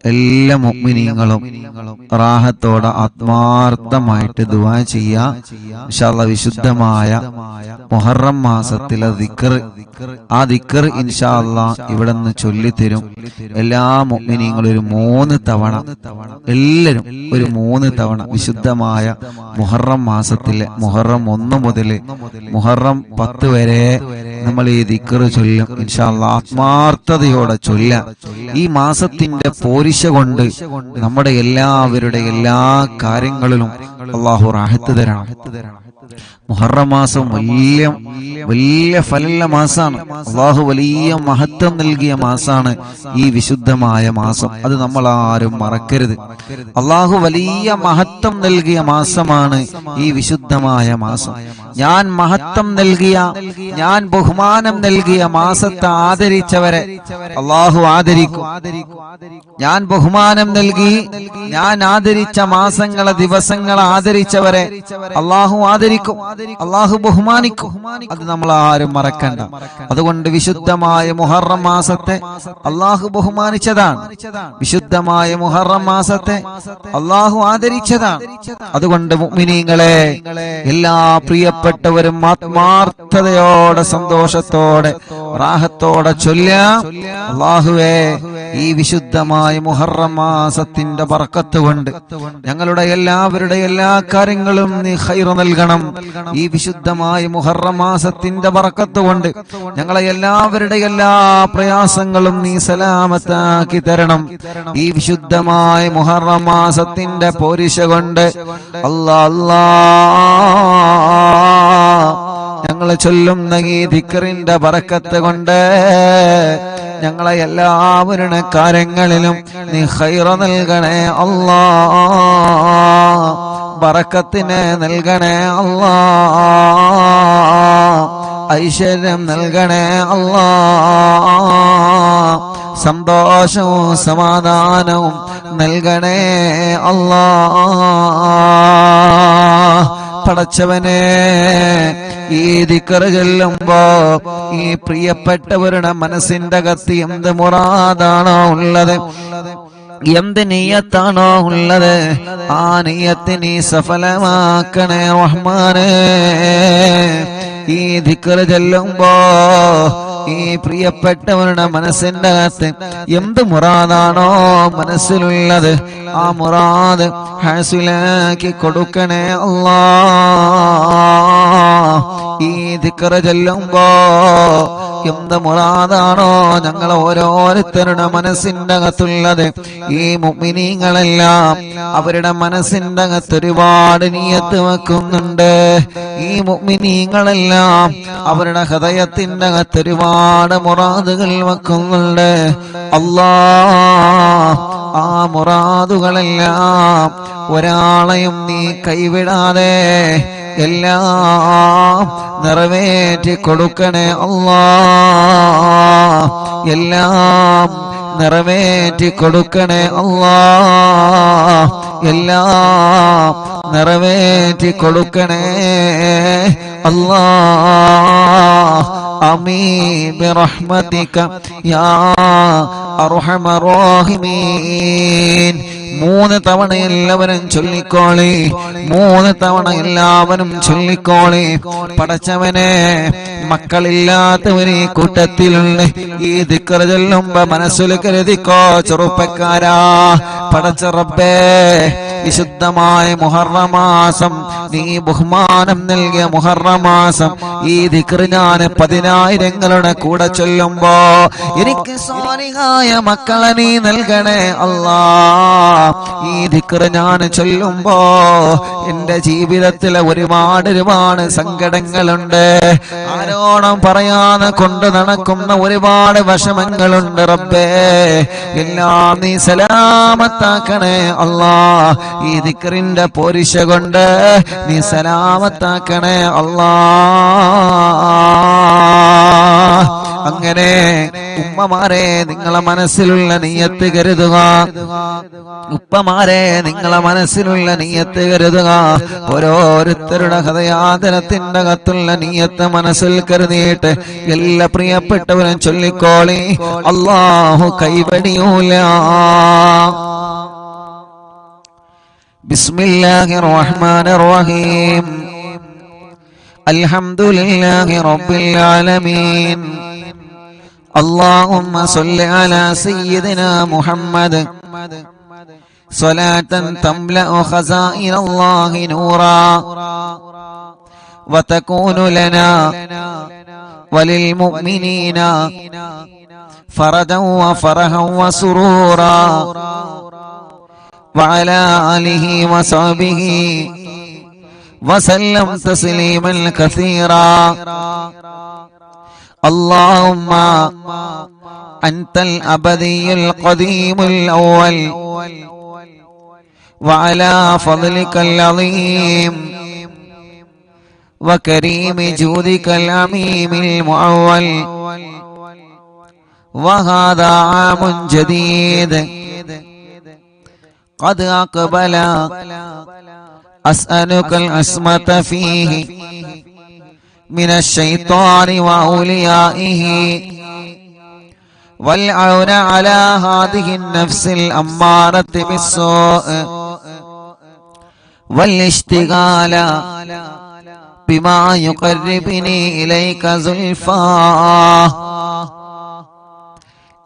എല്ലാ മുഅ്മിനീങ്ങളും റാഹത്തോടെ ആത്മാർത്ഥമായിട്ട് ദുആ ചെയ്യാ. ഇൻഷാ അല്ലാഹ് വിശുദ്ധമായ മുഹറം മാസത്തിലെ ദിക്ർ, ആ ദിക്ർ ഇൻഷാ അല്ലാഹ് ഇവിടെ നിന്ന് ചൊല്ലിത്തരും. എല്ലാ മുഅ്മിനീങ്ങളും ഒരു 3 തവണ, എല്ലാവരും ഒരു 3 തവണ വിശുദ്ധമായ മുഹറം മാസത്തിലെ മുഹറം 1 മുതൽ മുഹറം 10 വരെ നമ്മൾ ഈ ദിക്ർ ചൊല്ലും. ഇൻഷാ അല്ലാഹ് ആത്മാർത്ഥതയോടെ ചൊല്ലാം. ഈ മാസത്തിന്റെ പോരിശ കൊണ്ട് നമ്മുടെ എല്ലാവരുടെ എല്ലാ കാര്യങ്ങളിലും അല്ലാഹു റാഹത്ത് തരണം. മുഹറം മാസം വലിയ ഫലമുള്ള മാസാണ്. അല്ലാഹു വലിയ മഹത്വം നൽകിയ മാസാണ് ഈ വിശുദ്ധമായ മാസം. അത് നമ്മൾ ആരും മറക്കരുത്. അല്ലാഹു വലിയ മഹത്വം നൽകിയ മാസമാണ് ഈ വിശുദ്ധമായ മാസം. ഞാൻ മഹത്വം നൽകിയ, ഞാൻ ബഹുമാനം നൽകിയ മാസത്തെ ആദരിച്ചവരെ അല്ലാഹു ആദരിക്കും. ഞാൻ ബഹുമാനം നൽകി, ഞാൻ ആദരിച്ച മാസങ്ങളെ, ദിവസങ്ങളെ ആദരിച്ചവരെ അല്ലാഹു ആദരിക്കും, അല്ലാഹു ബഹുമാനിക്കും. അത് നമ്മൾ ആരും മറക്കണ്ട. അതുകൊണ്ട് വിശുദ്ധമായ മുഹറം മാസത്തെ അല്ലാഹു ബഹുമാനിച്ചതാണ്. വിശുദ്ധമായ മുഹറം മാസത്തെ അല്ലാഹു ആദരിച്ചതാണ്. അതുകൊണ്ട് മുഅ്മിനീങ്ങളെ, എല്ലാ പ്രിയപ്പെട്ടവരും ആത്മാർത്ഥതയോടെ, സന്തോഷത്തോടെ, റാഹത്തോടെ ചൊല്ലാം. അല്ലാഹുവേ, ഈ വിശുദ്ധമായ മുഹറം മാസത്തിന്റെ ബർക്കത്ത് കൊണ്ട് ഞങ്ങളുടെ എല്ലാവരുടെ എല്ലാ കാര്യങ്ങളും നീ ഖൈർ നൽകണം. ഈ വിശുദ്ധമായ മുഹറം മാസത്തിന്റെ ബർക്കത്ത് കൊണ്ട് ഞങ്ങളെ എല്ലാവരുടെ എല്ലാ പ്രയാസങ്ങളും നീ സലാമത്താക്കി തരണം. ഈ വിശുദ്ധമായ മുഹറം മാസത്തിന്റെ പോരിശ കൊണ്ട് അല്ലാ ഞങ്ങളെ ചൊല്ലുന്ന ഈ ദിക്റിന്റെ ബർക്കത്ത് കൊണ്ട് ഞങ്ങളെ എല്ലാവരുടെ കാര്യങ്ങളിലും നീ ഖൈർ നൽകണേ അല്ലാ, ബറക്കത്തിനെ നൽകണേ അല്ലാ, ഐശ്വര്യം നൽകണേ അല്ലാ, സന്തോഷവും സമാധാനവും നൽകണേ അല്ലാ. പടച്ചവനെ, ഈ ദിക്ർ ചൊല്ലുമ്പോ ഈ പ്രിയപ്പെട്ടവരുടെ മനസ്സിന്റെ അകത്ത് എന്ത് മുറാദാണോ ഉള്ളത്, എന്ത് നിയ്യത്താണോ ഉള്ളത്, ആ നിയ്യത്ത് നീ സഫലമാക്കണേ റഹ്മാനേ. ഈ ദിക്ർ ചൊല്ലുമ്പോ ഈ പ്രിയപ്പെട്ടവരുടെ മനസ്സിന്റെ അകത്ത് എന്ത് മുറാദാണോ മനസ്സിലുള്ളത്, ആ മുറാദ് ഹാസിലാക്കി കൊടുക്കണേ അല്ലാ. ഈ ദിക്ർ ചൊല്ലുമ്പോ എന്ത് മുറാദാണോ ഞങ്ങൾ ഓരോരുത്തരുടെ മനസ്സിന്റെ അകത്തുള്ളത്, ഈ മുഅ്മിനീങ്ങളെല്ലാം അവരുടെ മനസ്സിന്റെ അകത്ത് ഒരുപാട് നിയ്യത്ത് വെക്കുന്നുണ്ട്. ഈ മുഅ്മിനീങ്ങളെല്ലാം അവരുടെ ഹൃദയത്തിന്റെ അകത്ത് ഒരുപാട് മുറാദുകൾ വെക്കുന്നുണ്ട്. അല്ലാ, ആ മുറാദുകളെല്ലാം ഒരാളെയും നീ കൈവിടാതെ എല്ലാം നിറവേറ്റി കൊടുക്കണേ അല്ലാ, എല്ലാം നിറവേറ്റി കൊടുക്കണേ അല്ലാ, എല്ലാം നിറവേറ്റി കൊടുക്കണേ അല്ലാ. ആമീൻ ബിറഹ്മതിക യാ അർഹമർ റഹീമീൻ. 3 തവണ എല്ലാവരും ചൊല്ലിക്കോളി, 3 തവണ എല്ലാവരും ചൊല്ലിക്കോളി. പടച്ചവനെ, മക്കളില്ലാത്തവര് ഈ കൂട്ടത്തിലുള്ള ഈ ദിക്ർ ചൊല്ലുമ്പോ മനസ്സിൽ കരുതിക്കോ ചെറുപ്പക്കാരാ. പടച്ച റബ്ബേ, വിശുദ്ധമായ മുഹറം മാസം, നീ ബഹുമാനം നൽകിയ മുഹറം മാസം, ഈ ദിക്ർ ഞാൻ 10,000ങ്ങളുടെ കൂടെ ചൊല്ലുമ്പോ എനിക്ക് സ്വാലിഹായ മക്കളെ നീ നൽകണേ അല്ലാ. ഈ ദിക്ർ ഞാൻ ചൊല്ലുമ്പോ എന്റെ ജീവിതത്തിലെ ഒരുപാട് സങ്കടങ്ങളുണ്ട്, ആരോടും പറയാതെ കൊണ്ട് നടക്കുന്ന ഒരുപാട് വിഷമങ്ങളുണ്ട് റബ്ബേ. എല്ലാം നീ സലാമത്താക്കണേ അല്ലാ. ഈ ദിക്റിന്റെ പോരിശ കൊണ്ട് നീ സലാമത്താക്കണേ അല്ലാ. അങ്ങനെ ഉമ്മമാരെ നിങ്ങളെ മനസ്സിലുള്ള നിയ്യത്ത് കരുതുക, ഉപ്പമാരെ നിങ്ങളെ മനസ്സിലുള്ള നിയ്യത്ത് കരുതുക. ഓരോരുത്തരുടെ ഹൃദയാദരത്തിന്റെ അകത്തുള്ള നിയ്യത്ത് മനസ്സിൽ കരുതിയിട്ട് എല്ലാ പ്രിയപ്പെട്ടവരും ചൊല്ലിക്കോളി, അല്ലാഹു കൈവടിയൂല. ബിസ്മില്ലാഹിർ റഹ്മാനിർ റഹീം. അൽഹംദുലില്ലാഹി റബ്ബിൽ ആലമീൻ. اللهم صل على سيدنا محمد صلاة تملأ خزائن الله نورا وتكون لنا وللمؤمنين فردا وفرحا وسرورا وعلى آله وصحبه وسلم تسليما كثيرا. اللهم أنت الأبدي القديم الأول وعلى فضلك العظيم وكريم جودك العميم المعول وهذا عام جديد قد أقبل أسألك العصمة فيه من الشيطان وأوليائه والعون على هذه النفس الأمارة بالسوء والاشتغال بما يقربني إليك زلفى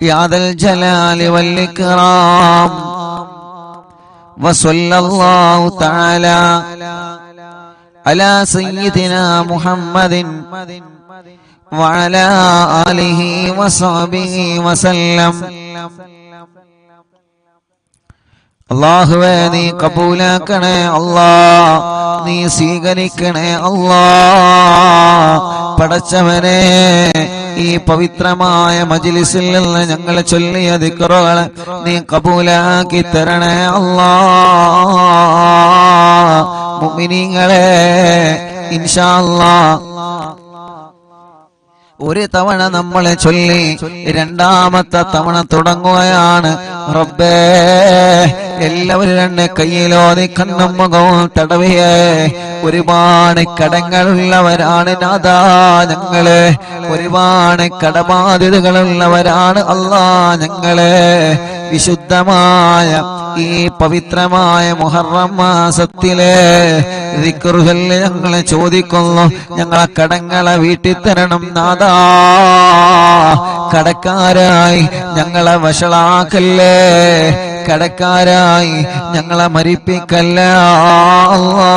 يا ذا الجلال والإكرام. وصلى الله تعالى على سيدنا محمد وعلى آله وصحبه وسلم. അല്ലാഹുവേ നീ കബൂലാക്കണേ അല്ലാ, നീ സ്വീകരിക്കണേ അല്ലാ. പടച്ചവനെ ഈ പവിത്രമായ മജ്ലിസിൽ നിന്ന് ഞങ്ങൾ ചൊല്ലിയ ദിക്റുകൾ നീ കബൂലാക്കി തരണേ അല്ലാ. മുഅ്മിനീങ്ങളെ ഇൻഷാ അല്ലാഹ് ഒരു തവണ നമ്മളെ ചൊല്ലി രണ്ടാമത്തെ തവണ തുടങ്ങുകയാണ്. റബ്ബേ എല്ലാവരും രണ്ട് കയ്യിലോതി കണ്ണും മുഖവും തടവിയേ. ഒരുപാട് കടങ്ങളുള്ളവരാണ് നാഥാ ഞങ്ങള്, ഒരുപാട് കടബാധ്യതകളുള്ളവരാണ് അല്ലാ ഞങ്ങള്. വിശുദ്ധമായ ഈ പവിത്രമായ മുഹറം മാസത്തിലെ ദിക്റുകൾ ഞങ്ങളെ ചോദിക്കുന്നു, ഞങ്ങളെ കടങ്ങളെ വീട്ടിൽ തരണം നാഥാ. കടക്കാരായി ഞങ്ങളെ വഷളാക്കല്ലേ, കടക്കാരായി ഞങ്ങളെ മരിപ്പിക്കല്ല അല്ലാ.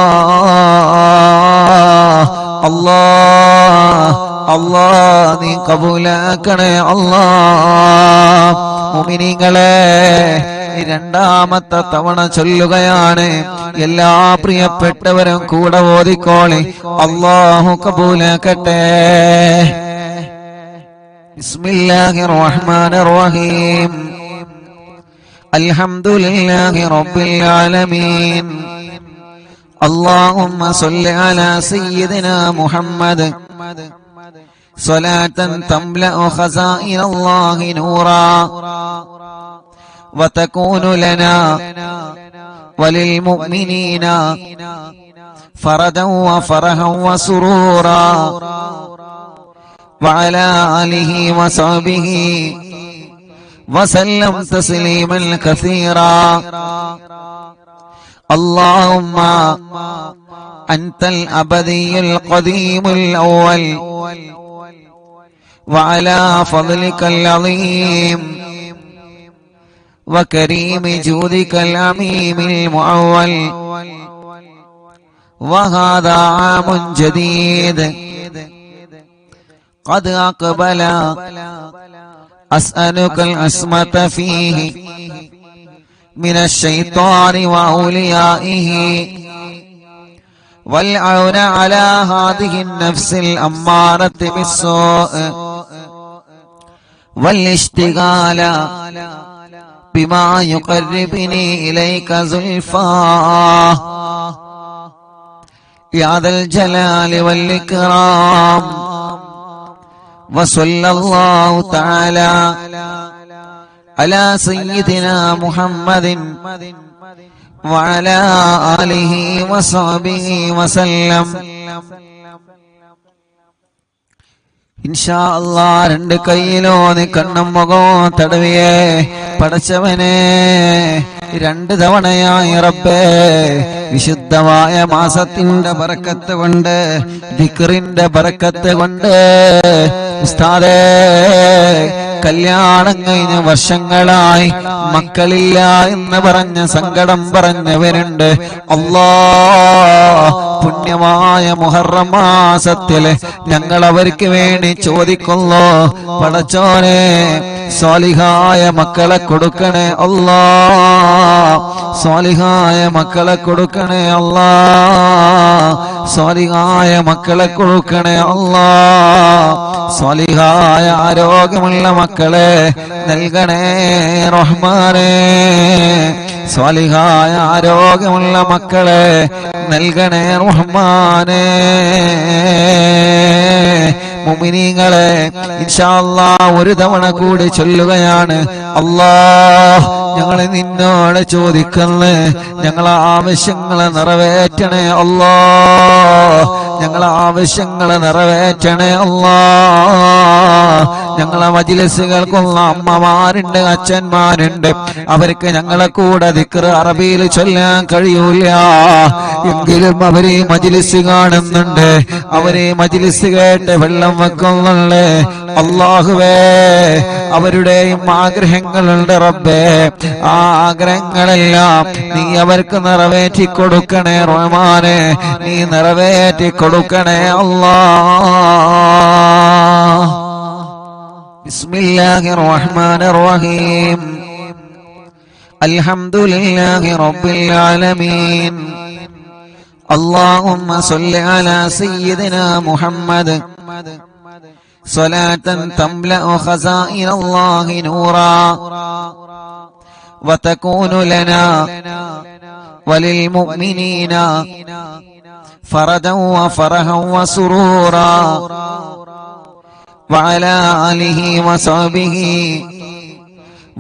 അല്ലാ നീ കബൂലാക്കണേ അല്ലാ. മുഅ്മിനീങ്ങളെ രണ്ടാമത്തെ തവണ ചൊല്ലുകയാണ്. എല്ലാ പ്രിയപ്പെട്ടവരും കൂടെ ഓതിക്കോളി, അല്ലാഹു കബൂലാക്കട്ടെ. ബിസ്മില്ലാഹിർ റഹ്മാനിർ റഹീം. അൽഹംദുലില്ലാഹി റബ്ബിൽ ആലമീൻ. اللهم صل على سيدنا محمد صلاة تملأ خزائن الله نورا وتكون لنا وللمؤمنين فردا وفرحا وسرورا وعلى آله وصحبه وسلم تسليما كثيرا. اللهم أنت الأبدي القديم الأول وعلى فضلك العظيم وكريم جودك العميم المعول وهذا عام جديد قد أقبل أسألك العصمة فيه من الشيطان وأوليائه والعون على هذه النفس الأمارة بالسوء والاشتغال بما يقربني إليك زلفى يا ذا الجلال والإكرام. വസല്ലല്ലാഹു തആല അലാ സയ്യിദിനാ മുഹമ്മദിൻ വഅലാ ആലിഹി വസഹ്ബിഹി വസല്ലം. ഇൻഷാ അല്ലാഹ് രണ്ട് കൈയിലോ നീ കണ്ണും മുഖവും തടവിയേ. പടച്ചവനെ, 2 തവണയായി റബ്ബേ വിശുദ്ധമായ മാസത്തിന്റെ ബറക്കത്ത് കൊണ്ട്, ദിക്റിന്റെ ബറക്കത്ത് കൊണ്ട് ഉസ്താദേ, കല്യാണം കഴിഞ്ഞ വർഷങ്ങളായി മക്കളില്ല എന്ന് പറഞ്ഞ സങ്കടം പറഞ്ഞവരുണ്ട്. അല്ലാഹ്, പുണ്യമായ മുഹറം മാസത്തില് ഞങ്ങൾ അവർക്ക് വേണ്ടി ചോദിക്കുന്നു. പടച്ചോനെ, സ്വാലിഹായ മക്കളെ കൊടുക്കണേ അല്ലാഹ്, സ്വാലിഹായ മക്കളെ കൊടുക്കണേ അല്ലാഹ്, സ്വാലിഹായ മക്കളെ കൊടുക്കണേ അല്ലാഹ്, സ്വാലിഹായ ആരോഗ്യമുള്ള മക്കളെ നൽകണേ റഹ്മാനേ, സ്വാലിഹായ ആരോഗ്യമുള്ള മക്കളെ നൽകണേ റഹ്മാനേ. മുഅ്മിനീങ്ങളെ, ഇൻഷാ അല്ലാഹ് ഒരു തവണ കൂടി ചൊല്ലുകയാണ്. അല്ലാഹ്, ഞങ്ങൾ നിന്നോട് ചോദിക്കുന്നു, ഞങ്ങളെ ആവശ്യങ്ങളെ നിറവേറ്റണേ അല്ലാഹ്, ഞങ്ങളെ ആവശ്യങ്ങളെ നിറവേറ്റണേ അല്ലാഹ്. ഞങ്ങളെ മജ്‌ലിസുകൾക്കുള്ള അമ്മമാരുണ്ട്, അച്ഛന്മാരുണ്ട്, അവർക്ക് ഞങ്ങളെ കൂടെ ദിക്ർ അറബിയിൽ ചൊല്ലാൻ കഴിയൂല, എങ്കിലും അവര് മജ്‌ലിസ് കാണുന്നുണ്ട്, അവര് മജ്‌ലിസ് കേട്ട് വെള്ളം വെക്കുന്നുണ്ട്. അല്ലാഹുവേ, അവരുടെയും ആഗ്രഹങ്ങളുണ്ട് റബ്ബേ, ആ ആഗ്രഹങ്ങളെല്ലാം നീ അവർക്ക് നിറവേറ്റി കൊടുക്കണേ റഹ്മാനേ, നീ നിറവേറ്റി കൊടുക്കണേ അല്ലാഹ്. ബിസ്മില്ലാഹിർ റഹ്മാനിർ റഹീം. അൽഹംദുലില്ലാഹി റബ്ബിൽ ആലമീൻ. اللهم صل على سيدنا محمد صلاة تملأ خزائن الله نورا وتكون لنا وللمؤمنين فرجا وفرحا وسرورا وعلى آله وصحبه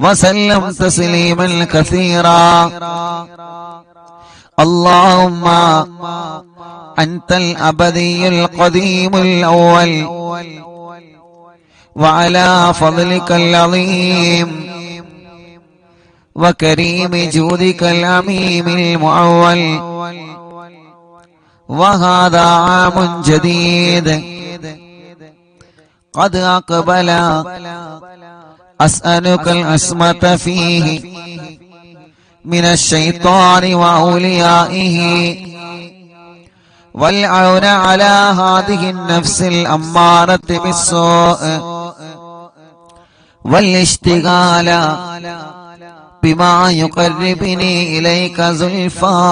وسلم تسليما كثيرا. اللهم أنت الأبدي القديم الأول، وعلى فضلك العظيم وكريم جودك العميم المعول، وهذا عام جديد قد أقبل، أسألك العصمة فيه من الشيطان وأوليائه، والعون على هذه النفس الأمارة بالسوء، والاشتغال بما يقربني إليك زلفى،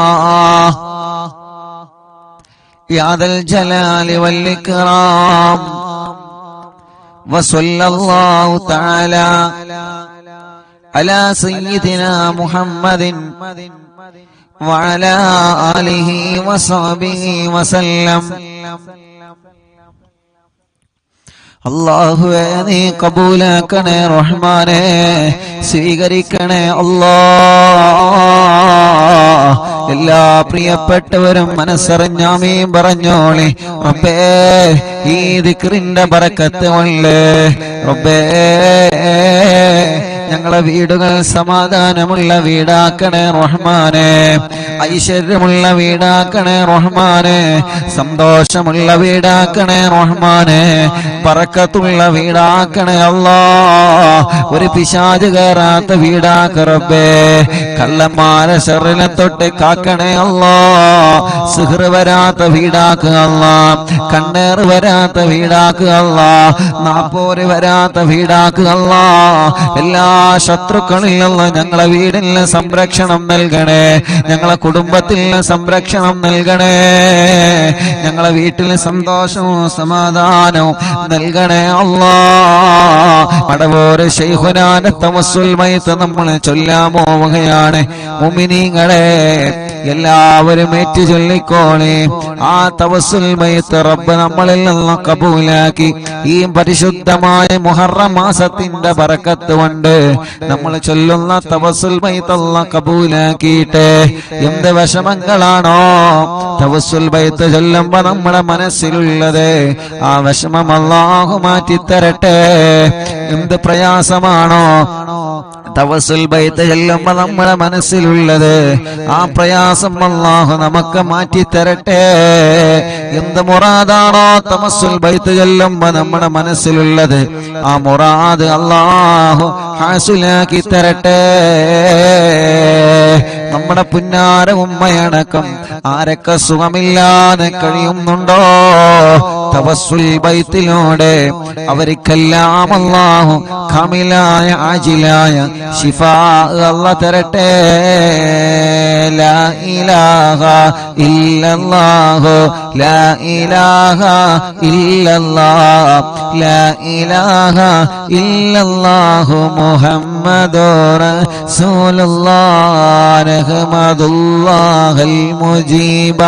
يا ذا الجلال والإكرام. وصلى الله تعالى على سيدنا محمد وعلى آله وصحبه وسلم. അല്ലാഹുവേ, നീ കബൂലാക്കണേ റഹ്മാനേ, സ്വീകരിക്കണേ അല്ലാഹ്. എല്ലാ പ്രിയപ്പെട്ടവരും മനസ്സറിഞ്ഞാമീൻ പറഞ്ഞോളി. റബ്ബേ, ഈ ദിക്റിന്റെ ബറക്കത്ത് കൊണ്ട് റബ്ബേ ഞങ്ങളെ വീടുകൾ സമാധാനമുള്ള വീടാക്കണേ റഹ്മാനേ, ഐശ്വര്യമുള്ള വീടാക്കണേ റഹ്മാനേ, സന്തോഷമുള്ള വീടാക്കണേ റഹ്മാനേ, ബറക്കത്തുള്ള വീടാക്കണേ അല്ലാഹ്. ഒരു പിശാച് കയറാത്ത വീടാക്ക റബ്ബേ, കള്ളന്മാരെ ശർറിനെ തൊട്ട് കാക്കണേ അല്ലാഹ്. സിഹ്ർ വരാത്ത വീടാക്കുക അല്ലാഹ്, കണ്ണേറ് വരാത്ത വീടാക്കുക അല്ലാഹ്, നാപ്പോര് വരാത്ത വീടാക്കുക അല്ലാഹ്. എല്ലാ ശത്രുക്കളിൽ നിന്ന് ഞങ്ങളെ വീടിന് സംരക്ഷണം നൽകണേ, ഞങ്ങളെ കുടുംബത്തിന് സംരക്ഷണം നൽകണേ, ഞങ്ങളെ വീട്ടിൽ സന്തോഷവും സമാധാനവും നൽകണേ അല്ലാഹ്. മടവൂര് ശൈഖുനാന്റെ തവസ്സുൽ മയ്ത്ത് നമ്മൾ ചൊല്ലാൻ പോവുകയാണ്. മുഅ്മിനീങ്ങളെ, എല്ലാവരും ഏറ്റു ചൊല്ലിക്കോളെ. ആ തവസ്സുൽ ബൈത്ത് റബ്ബ് നമ്മളിൽ നിന്ന് കബൂലാക്കി ഈ പരിശുദ്ധമായ മുഹറം മാസത്തിന്റെ ബറക്കത്ത് കൊണ്ട് നമ്മൾ ചൊല്ലുന്ന തവസ്സുൽ ബൈത്ത് അല്ലാഹ് കബൂലാക്കിയിട്ട് എന്ത് വിഷമങ്ങളാണോ തവസ്സുൽ ബൈത്ത് ചൊല്ലുമ്പോ നമ്മുടെ മനസ്സിലുള്ളത് ആ വിഷമം അല്ലാഹു മാറ്റിത്തരട്ടെ. എന്ത് പ്രയാസമാണോ തവസ്സുൽ ബൈത്ത് ചൊല്ലുമ്പോ നമ്മുടെ മനസ്സിലുള്ളത് ആ പ്രയാസം അല്ലാഹു നമുക്ക് മാറ്റിത്തരട്ടെ. എന്ത് മുറാദാണോ തവസ്സുൽ ബൈത്ത് ചൊല്ലുമ്പോ നമ്മുടെ മനസ്സിലുള്ളത് ആ മുറാദ് അല്ലാഹു ഹാസിലാക്കി തരട്ടെ. നമ്മുടെ പുന്നാര ഉമ്മയടക്കം ആരൊക്കെ സുഖമില്ലാതെ കഴിയുന്നുണ്ടോ തവസ്സുൽ ബൈത്തിലൂടെ അവർക്കെല്ലാം അല്ലാഹു കാമിലായ ആജിലായ ശിഫാ അല്ലാഹ് തരട്ടെ. ലാ ഇലാഹ ഇല്ലല്ലാഹു ലാ ഇലാഹ ഇല്ലല്ലാഹ് ലാ ഇലാഹ ഇല്ലല്ലാഹു മുഹമ്മദുർ റസൂലുള്ളാഹ് നഹ്മദുല്ലാഹൽ മുജീബ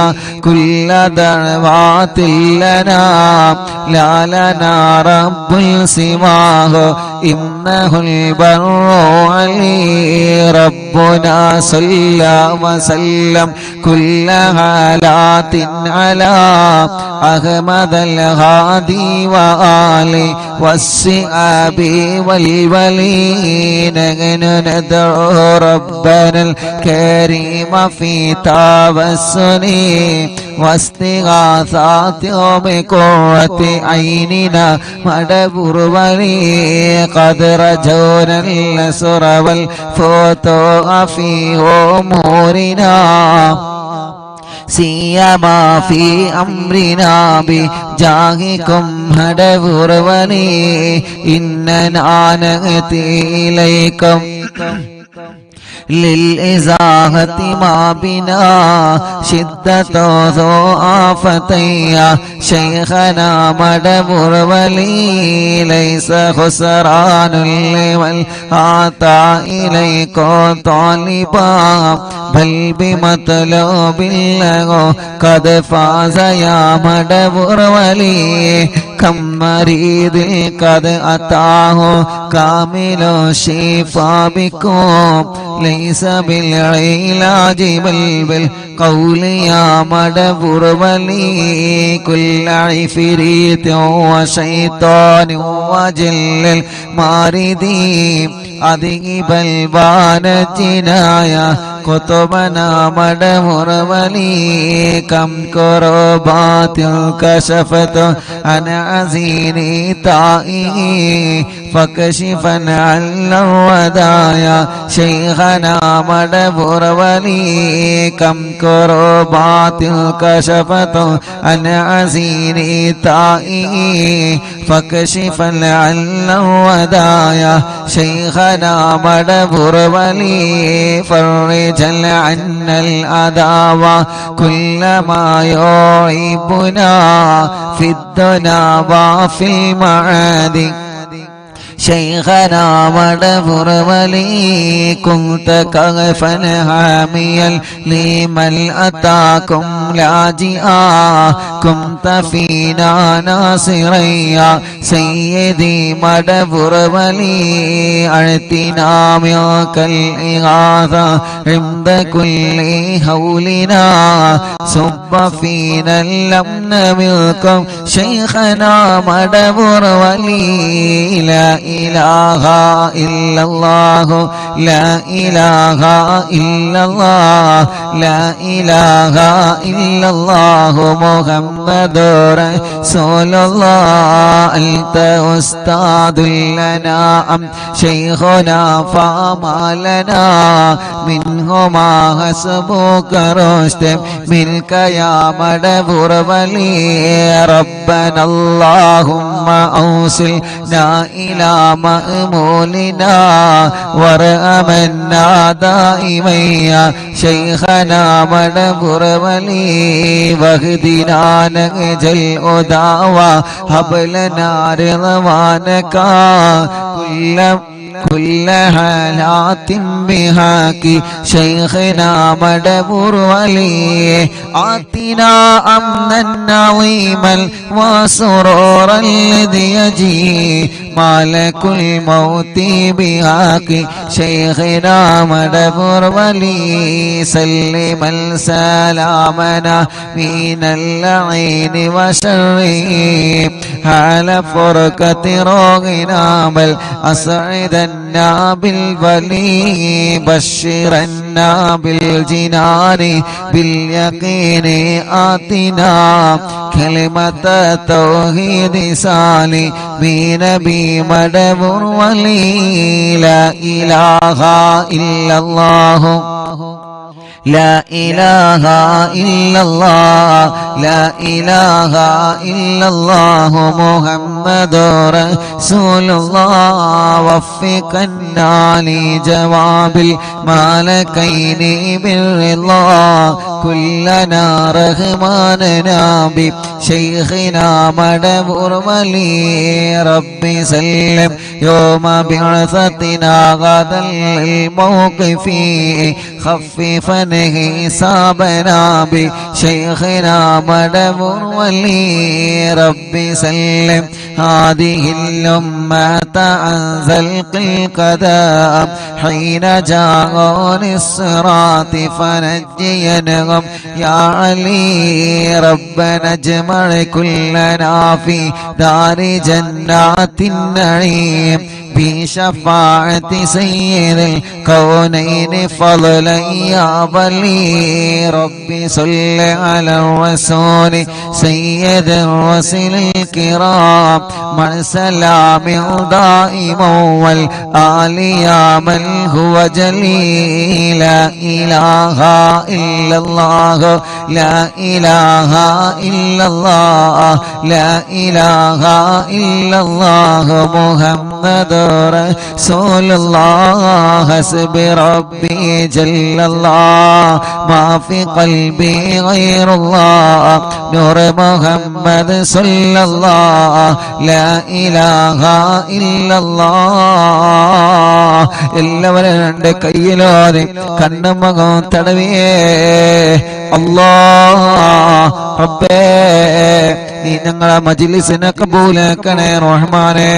കുല്ല ദഅവാതിൽ ലനാ ലാ ലനാ റബ്ബുൽ സിവാഹു ഇന്നഹുൽ ബർറു അലീ റബ്ബുനാ സല്ല വസല്ലം കുല്ല ഹാലാത്തിൻ അലാ അഹ്മദൽ ഹാദി വആലി വസ്സിഅബി വൽ വലീന നദഉ റബ്ബനൽ കരീമ ഫീ തവസ്സുനി വസ്തിഗാസാതി ബിഖുവതി ഐനിന മദബുർവലി ഖദ് റജൗനൽ നസ്റ വൽ ഫുതുഹ ഫീ ഉമൂരിനാ സിയമാ ഫീ അംരിനാ ബിജാഹികും മദബുർവലി ഇന്നനാ നഅതി ഇലൈകും للإزاحة ما بنا شدة ضعافتيا شيخنا مدبر ولي ليس خسران والعطاء إليكم طالبا بل بمطلوب له قد فاز يا مدبر ولي كم مريض قد أتاه كامل الشفاء بكم ليس بالعلاج بل بالقول يا مدبر ولي كل عفريت وشيطان وجل الماردين أذهب البان الجنايا قطبنا مدبر ولي كم كربات كشفت عن عزيني طائه فكشفا عن الودايا شيخنا مدبر ولي كم كربات كشفت عن عزيني طائه فكشفا عن الودايا شيخنا مدبر ولي فرج عنا الأذى كل ما يعيبنا في الدنا وفي المعاد شيخنا مدبر ولي كنت كغفا حاميا لمن أتاكم لاجئا كنت فينا ناصريا سيدي مدبر ولي أعطنا منك الإغاثة عند كل هولنا صب فينا الأمن منكم شيخنا مدبر ولي لا إله إلا الله لا إله إلا الله لا إله إلا الله محمد رسول الله أنت أستاذ لنا أم شيخنا فما لنا منهما حسبك رشد منك يا مدبر ولي ربنا اللهم أوصلنا إلى مأمولنا وارحمنا دائما يا شيخنا مدبر ولي واهدنا نهج الهدى وهب لنا رضوانك كل حالات بحق شيخنا مدبر ولي آتنا أمنا عظيما وسرورا الذي يجي مالك الموت بحق شيخنا مدبر ولي سلم سلامنا من اللعين وشره على فرقة روغنا بل أسعدنا بالولي بشرنا بالجنان باليقين آتنا كلمة توحيد سالي بنبي مدبر ولي لا إله إلا الله لا إله إلا الله لا إله إلا الله محمد رسول الله وفقنا لجواب الملكين بالرضا كلنا رحماننا بشيخنا مدبر ولي ربي سلم يوم بعثتنا غدا الموقف خففنا حسابنا بشيخنا مدبر ولي ربي سلم هذه الأمة عن زلق القدم حين جاءون الصراط فنجينهم يا علي ربنا اجمع كلنا في دار جنات النعيم بشفاعة سيد الكونين فضلا يا ولي ربي صل على الرسول سيد الرسل الكرام مع سلام دائم والآل يا من هو جليل لا إله إلا الله لا إله إلا الله لا إله إلا الله محمد رسول الله حسب ربي جل الله ما في قلبي غير الله نور محمد صلى الله لا إله إلا الله എല്ലാവരും രണ്ട് കയ്യിലോടെ കണ്ണുമുഖം തടവിയേ അല്ലാഹ് റബ്ബേ നീ ഞങ്ങളെ മജ്ലിസിനെ കബൂലാക്കണേ റഹ്മാനേ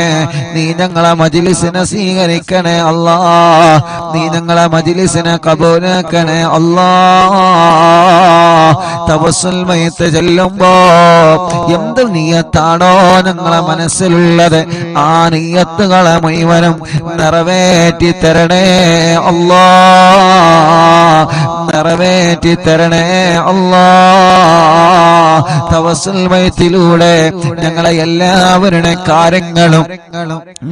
നീ ഞങ്ങളെ മജ്ലിസിനെ സ്വീകരിക്കണേ അല്ലാഹ് നീ ഞങ്ങളെ മജ്ലിസിനെ കബൂലാക്കണേ അല്ലാഹ് തവസ്സുൽ മയ്യത്ത് ചൊല്ലുമ്പോ എന്ത് നിയ്യത്താണോ ഞങ്ങളെ മനസ്സിലുള്ളത് ആ നിയ്യത്തുകളെ മുഴുവനും നിറവേറ്റി തരണേ അല്ലാഹ് നിറവേറ്റി തരണേ അല്ലാഹ് തവസ്സുൽ മയ്യത്തിലൂടെ ഞങ്ങളെ എല്ലാവരുടെ കാര്യങ്ങളും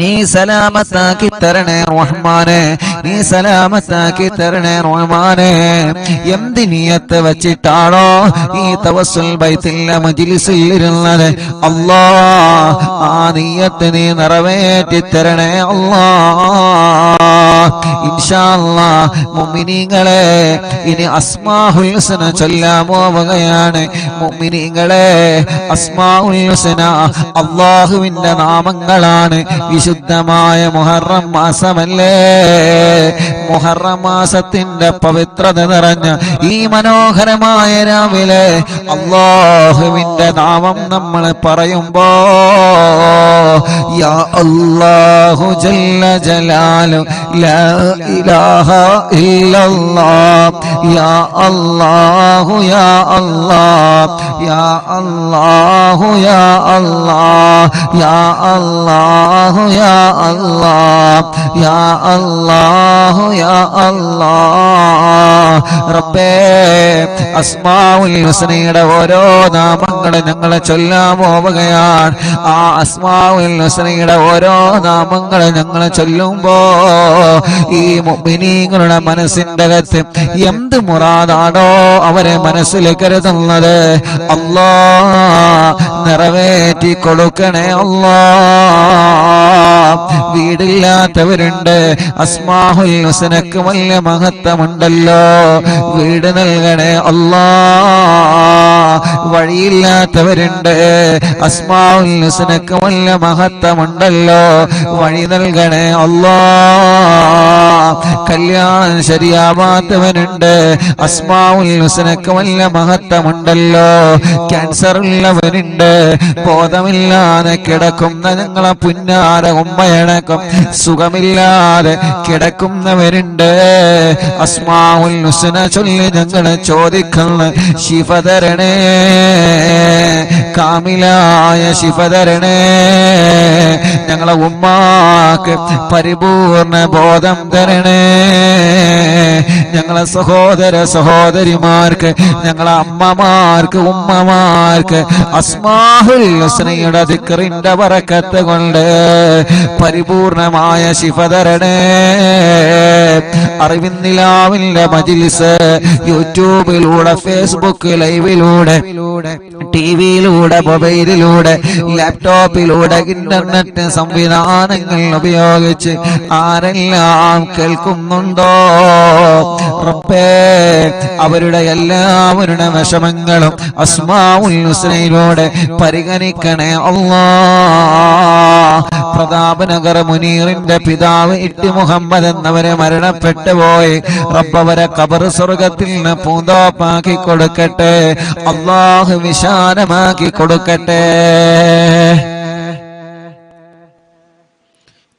നീ സലാമത്താക്കി തരണേ റഹ്മാനേ നീ സലാമത്താക്കി തരണേ റഹ്മാനേ എന്ത് നിയ്യത്ത് വെച്ചിട്ടാണോ ഈ തവസ്സുൽ ബൈത്തിലെ മജ്ലിസിൽ ഇരുന്നത് അല്ലാഹ് ആ നിയ്യത്ത് നീ നിറവേറ്റി തരണേ അല്ലാഹ് ഇൻഷാ അല്ലാഹ് മുഅ്മിനീങ്ങളെ ഇനി അസ്മാഉൽ ഹുസ്ന ചൊല്ലാൻ പോവുകയാണ് മുഅ്മിനീങ്ങളെ അസ്മാഉൽ ഹുസ്ന അല്ലാഹുവിന്റെ നാമങ്ങളാണ് വിശുദ്ധമായ മുഹറം മാസമല്ലേ മുഹറം മാസത്തിന്റെ പവിത്രത നിറഞ്ഞ ഈ മനോഹരമായ രാവിലെ അല്ലാഹുവിന്റെ നാമം നമ്മൾ പറയുമ്പോ യാ അല്ലാഹു ജല്ല ജലാലു ലാ ഇലാഹ ഇല്ലല്ലാഹ് യാ അല്ലാഹു യാ അല്ലാഹ് യാ അല്ലാഹു യാ അല്ലാഹ് യാ അല്ലാഹു യാ അല്ലാഹ് യാ അല്ലാഹു യാ അല്ലാഹ് റബ്ബേ അസ്മാഉൽ ഹുസ്നയുടെ ഓരോ നാമങ്ങളും ഞങ്ങൾ ചൊല്ലാൻ പോവുകയാണ് ആ അസ്മാഉൽ ഹുസ്നയുടെ ഓരോ നാമങ്ങളും ഞങ്ങൾ ചൊല്ലുമ്പോ ഈ മുഅ്മിനീങ്ങളുടെ മനസ്സിന്റെ അകത്ത് എന്ത് മുറാദാണോ അവരെ മനസ്സിൽ കരുതുന്നത് അല്ലാഹ് നിറവേറ്റി കൊടുക്കണേ അല്ലാഹ് വീടില്ലാത്തവരുണ്ട് അസ്മാഉൽ ഹുസ്നക്ക് വലിയ മഹത്വമുണ്ടല്ലോ വീട് നൽകണേ അല്ലാ. വഴിയില്ലാത്തവരുണ്ട്, അസ്മാഉൽ ഹുസ്നക്ക് വല്ല മഹത്വമുണ്ടല്ലോ, വഴി നൽകണേ അല്ലാ. കല്യാണം ശരിയാവാത്തവനുണ്ട്, അസ്മാഉൽ ഹുസ്നക്ക് വല്ല മഹത്വമുണ്ടല്ലോ. ക്യാൻസർ ഉള്ളവരുണ്ട്, ബോധമില്ലാതെ കിടക്കുന്ന ഞങ്ങളെ പുന്നാര ഉമ്മയടക്കം സുഖമില്ലാതെ കിടക്കുന്നവരുണ്ട്. അസ്മാഉൽ ഹുസ്ന ചൊല്ലി ഞങ്ങളെ ചോദിക്കുന്ന ശിഫ തരണേ, കാമിലായ ശിഫ തരണേ. ഞങ്ങളെ ഉമ്മാക്ക് പരിപൂർണ ബോധം തരണേ. ഞങ്ങളെ സഹോദര സഹോദരിമാർക്ക്, ഞങ്ങളെ അമ്മമാർക്ക്, ഉമ്മമാർക്ക് അസ്മാഉൽ ഹുസ്നയുടെ ദിക്റിന്റെ ബറക്കത്ത് കൊണ്ട് പരിപൂർണമായ ശിഫ തരണേ. അറിവിന്നിലാവിന്റെ മജ്‌ലിസ് യൂട്യൂബിലൂടെ, ഫേസ്ബുക്ക് ലൈവിലൂടെ, ടിവിയിലൂടെ, മൊബൈലിലൂടെ, ലാപ്ടോപ്പിലൂടെ, ഇന്റർനെറ്റ് സംവിധാനങ്ങൾ ഉപയോഗിച്ച് ആരെല്ലാം കേൾക്കുന്നുണ്ടോ റബ്ബേ, അവരുടെ എല്ലാവരുടെ വിഷമങ്ങളും അസ്മാഉൽ ഹുസ്നയിലൂടെ പരിഗണിക്കണേ അല്ലാ. പ്രതാപനഗർ മുനീറിന്റെ പിതാവ് ഇട്ടി മുഹമ്മദ് എന്നവരെ മരണപ്പെട്ടു പോയി. റബ്ബവരെ ഖബർ സ്വർഗത്തിൽ നിന്ന് പൂന്തോപ്പാക്കി കൊടുക്കട്ടെ, അല്ലാഹു വിശാലമാക്കി കൊടുക്കട്ടെ.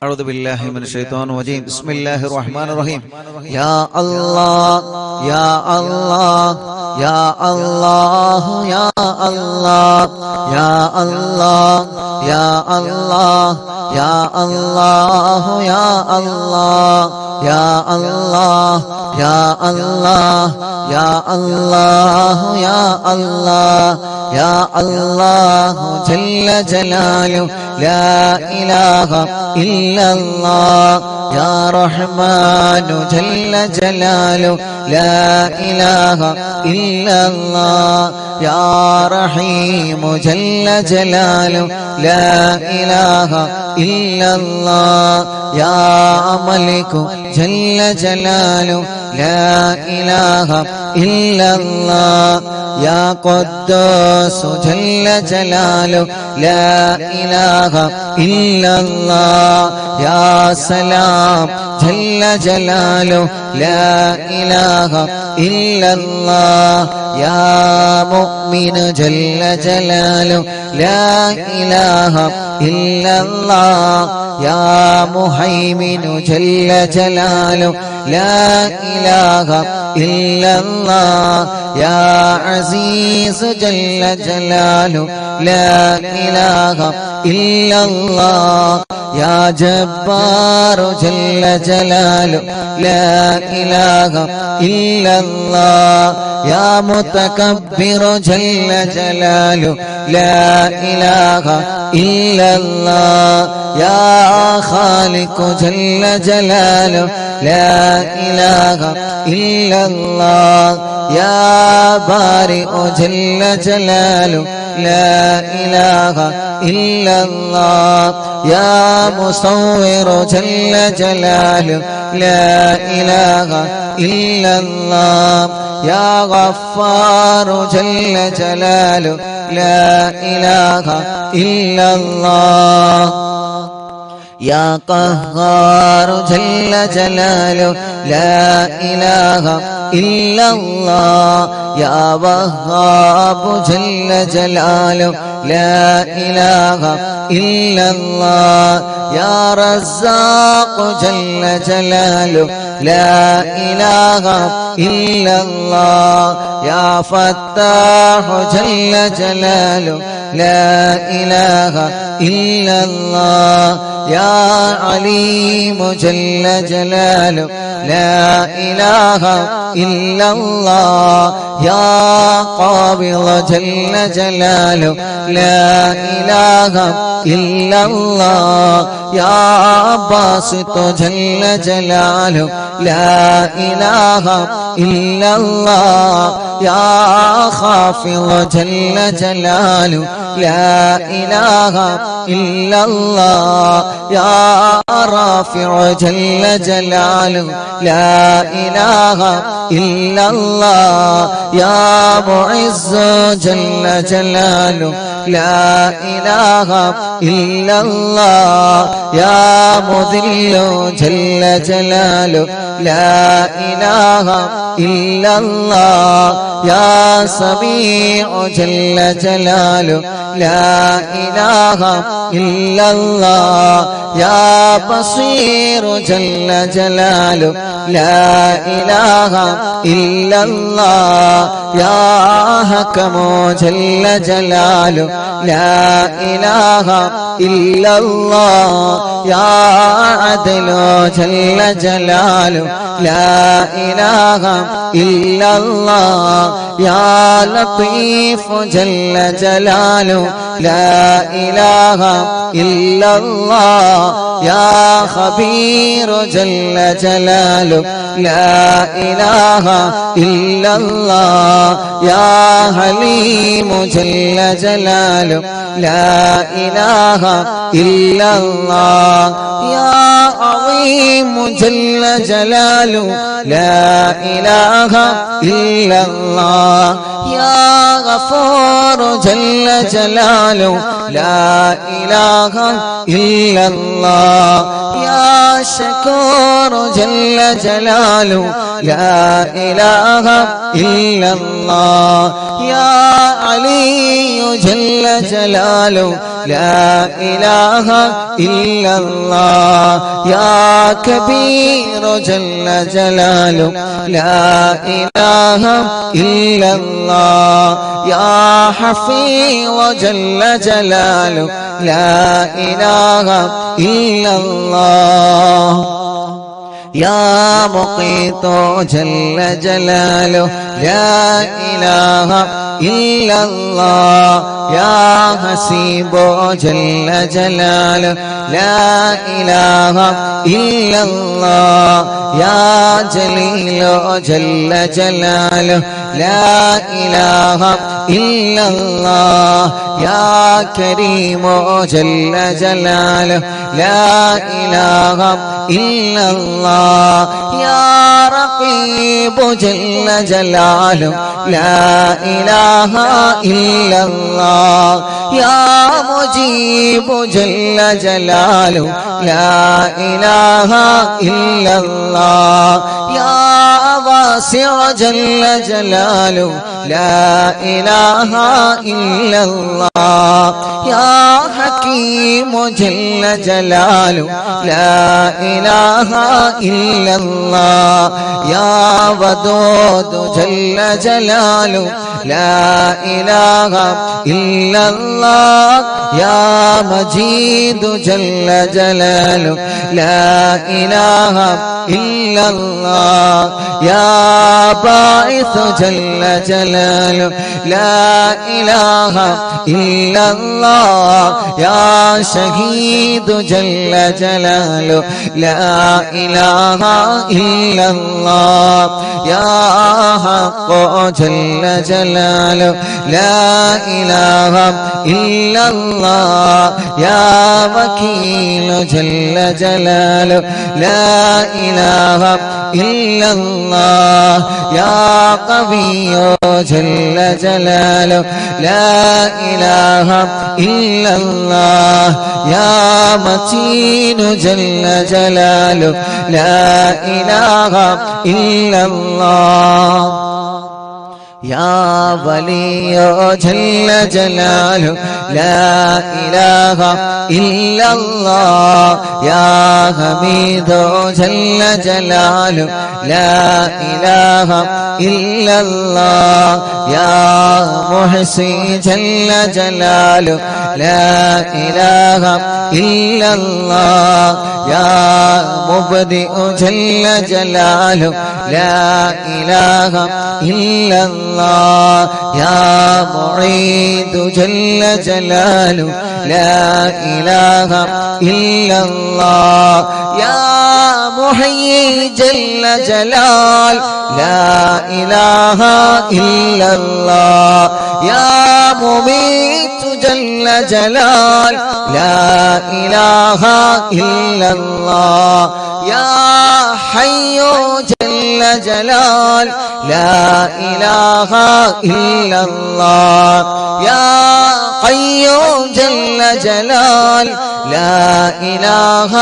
أعوذ بالله من الشيطان الرجيم. بسم الله الرحمن الرحيم. يا الله يا الله يا الله يا الله يا الله يا الله يا الله يا الله يا الله يا الله يا الله يا الله يا الله جل جلاله لا إله إلا الله يا رحمن جل جلاله لا إله إلا الله يا رحيم جل جلاله لا إله إلا الله يا ملك جل جلاله لا إله إلا الله يا قدوس جل جلاله لا إله إلا الله يا سلام جل جلاله لا إله إلا الله يا مؤمن جل جلاله لا إله إلا الله يا مهيمن جل جلاله لا إله إلا الله يا عزيز جل جلاله لا إله إلا الله يا جبار جل جلاله لا إله إلا الله يا متكبر جل جلاله لا إله إلا الله يا خالق جل جلاله لا إله إلا الله يا بارئ جل جلاله لا إله إلا الله يا مصور جل جلاله لا إله إلا الله يا غفار جل جلاله لا إله إلا الله يا قهار جل جلاله لا إله إلا الله يا وهاب جل جلاله لا إله إلا الله يا رزاق جل جلاله لا إله إلا الله يا فتاح جل جلاله لا إله إلا الله يا عليم جل جلاله لا إله إلا الله يا قابض جل جلاله لا إله إلا الله يا باسط جل جلاله لا إله إلا الله يا خافض جل جلاله لا إله إلا الله يا رافع جل جلاله لا إله إلا الله يا معز جل جلاله لا إله إلا الله يا مذل جل جلاله لا إله إلا الله يا سميع جل جلاله لا إله إلا الله يا بصير جل جلاله لا إله إلا الله يا حكم جل جلاله لا إله إلا الله يا عدل جل جلاله لا إله إلا الله يا لطيف جل جلاله لا إله إلا الله يا خبير جل جلاله لا إله إلا الله يا حليم جل جلاله لا إله إلا الله يا عظيم جل جلاله لا إله إلا الله يا غفور جل جلاله لا إله إلا الله يا شكور جل جلاله لا إله إلا الله يا علي جل جلاله لا إله إلا الله يا كبير جل جلاله لا إله إلا الله يا حفيظ جل جلاله لا إله إلا الله يا مقيت جل جلاله لا إله إلا الله يا حسيب جل جلاله لا إله إلا الله يا جليل جل جلاله لا إله إلا الله يا كريم جل جلاله لا إله إلا الله يا رقيب جل جلاله لا إله إلا الله يا مجيب جل جلاله لا إله إلا الله يا واسع جل جلاله لا إله إلا الله يا حكيم جل جلاله لا إله إلا الله يا ودود جل جلاله لا إله إلا الله يا مجيد جل جلاله لا إله إلا الله يا باعث جل جلاله لا إله إلا الله يا شهيد جل جلاله لا إله إلا الله يا حق جل جلاله لا إله إلا الله يا وكيل جل جلاله لا إله إلا الله يا قوي جل جلاله لا إله إلا الله يا متين جل جلاله لا إله إلا الله يا ولي جل جلاله لا إله إلا الله يا حميد جل جلاله لا إله إلا الله يا محصي جل جلاله لا إله إلا الله يا مبدئ جل جلاله لا إله إلا الله يا معيد جل جلاله لا إله إلا الله يا محيي جل جلال لا إله إلا الله يا مميت جل جلال لا إله إلا الله يا حي جل جلال لا إله إلا الله يا قيوم جل جلال لا إله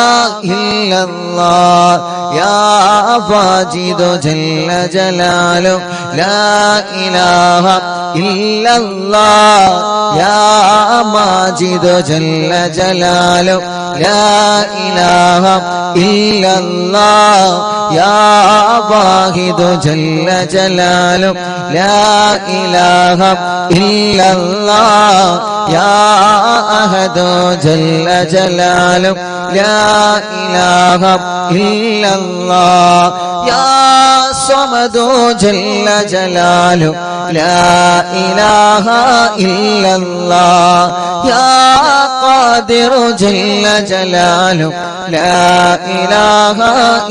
إلا الله يا واجد جل جلاله لا إله إلا الله يا ماجد جل جلاله لا إله إلا الله يا واحد جل جلاله لا إله إلا الله يا أحد جل جلاله لا إله إلا الله يا صمد جل جلاله لا إله إلا الله يا قادر جل جلاله لا إله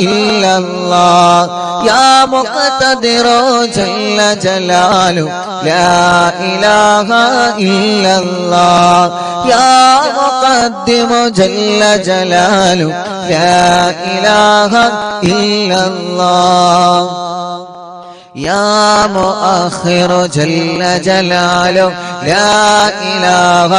إلا الله يا مقتدر جل جلاله لا إله إلا الله يا مقدم جل جلاله لا إله إلا الله يا مؤخر جل جلاله لا إله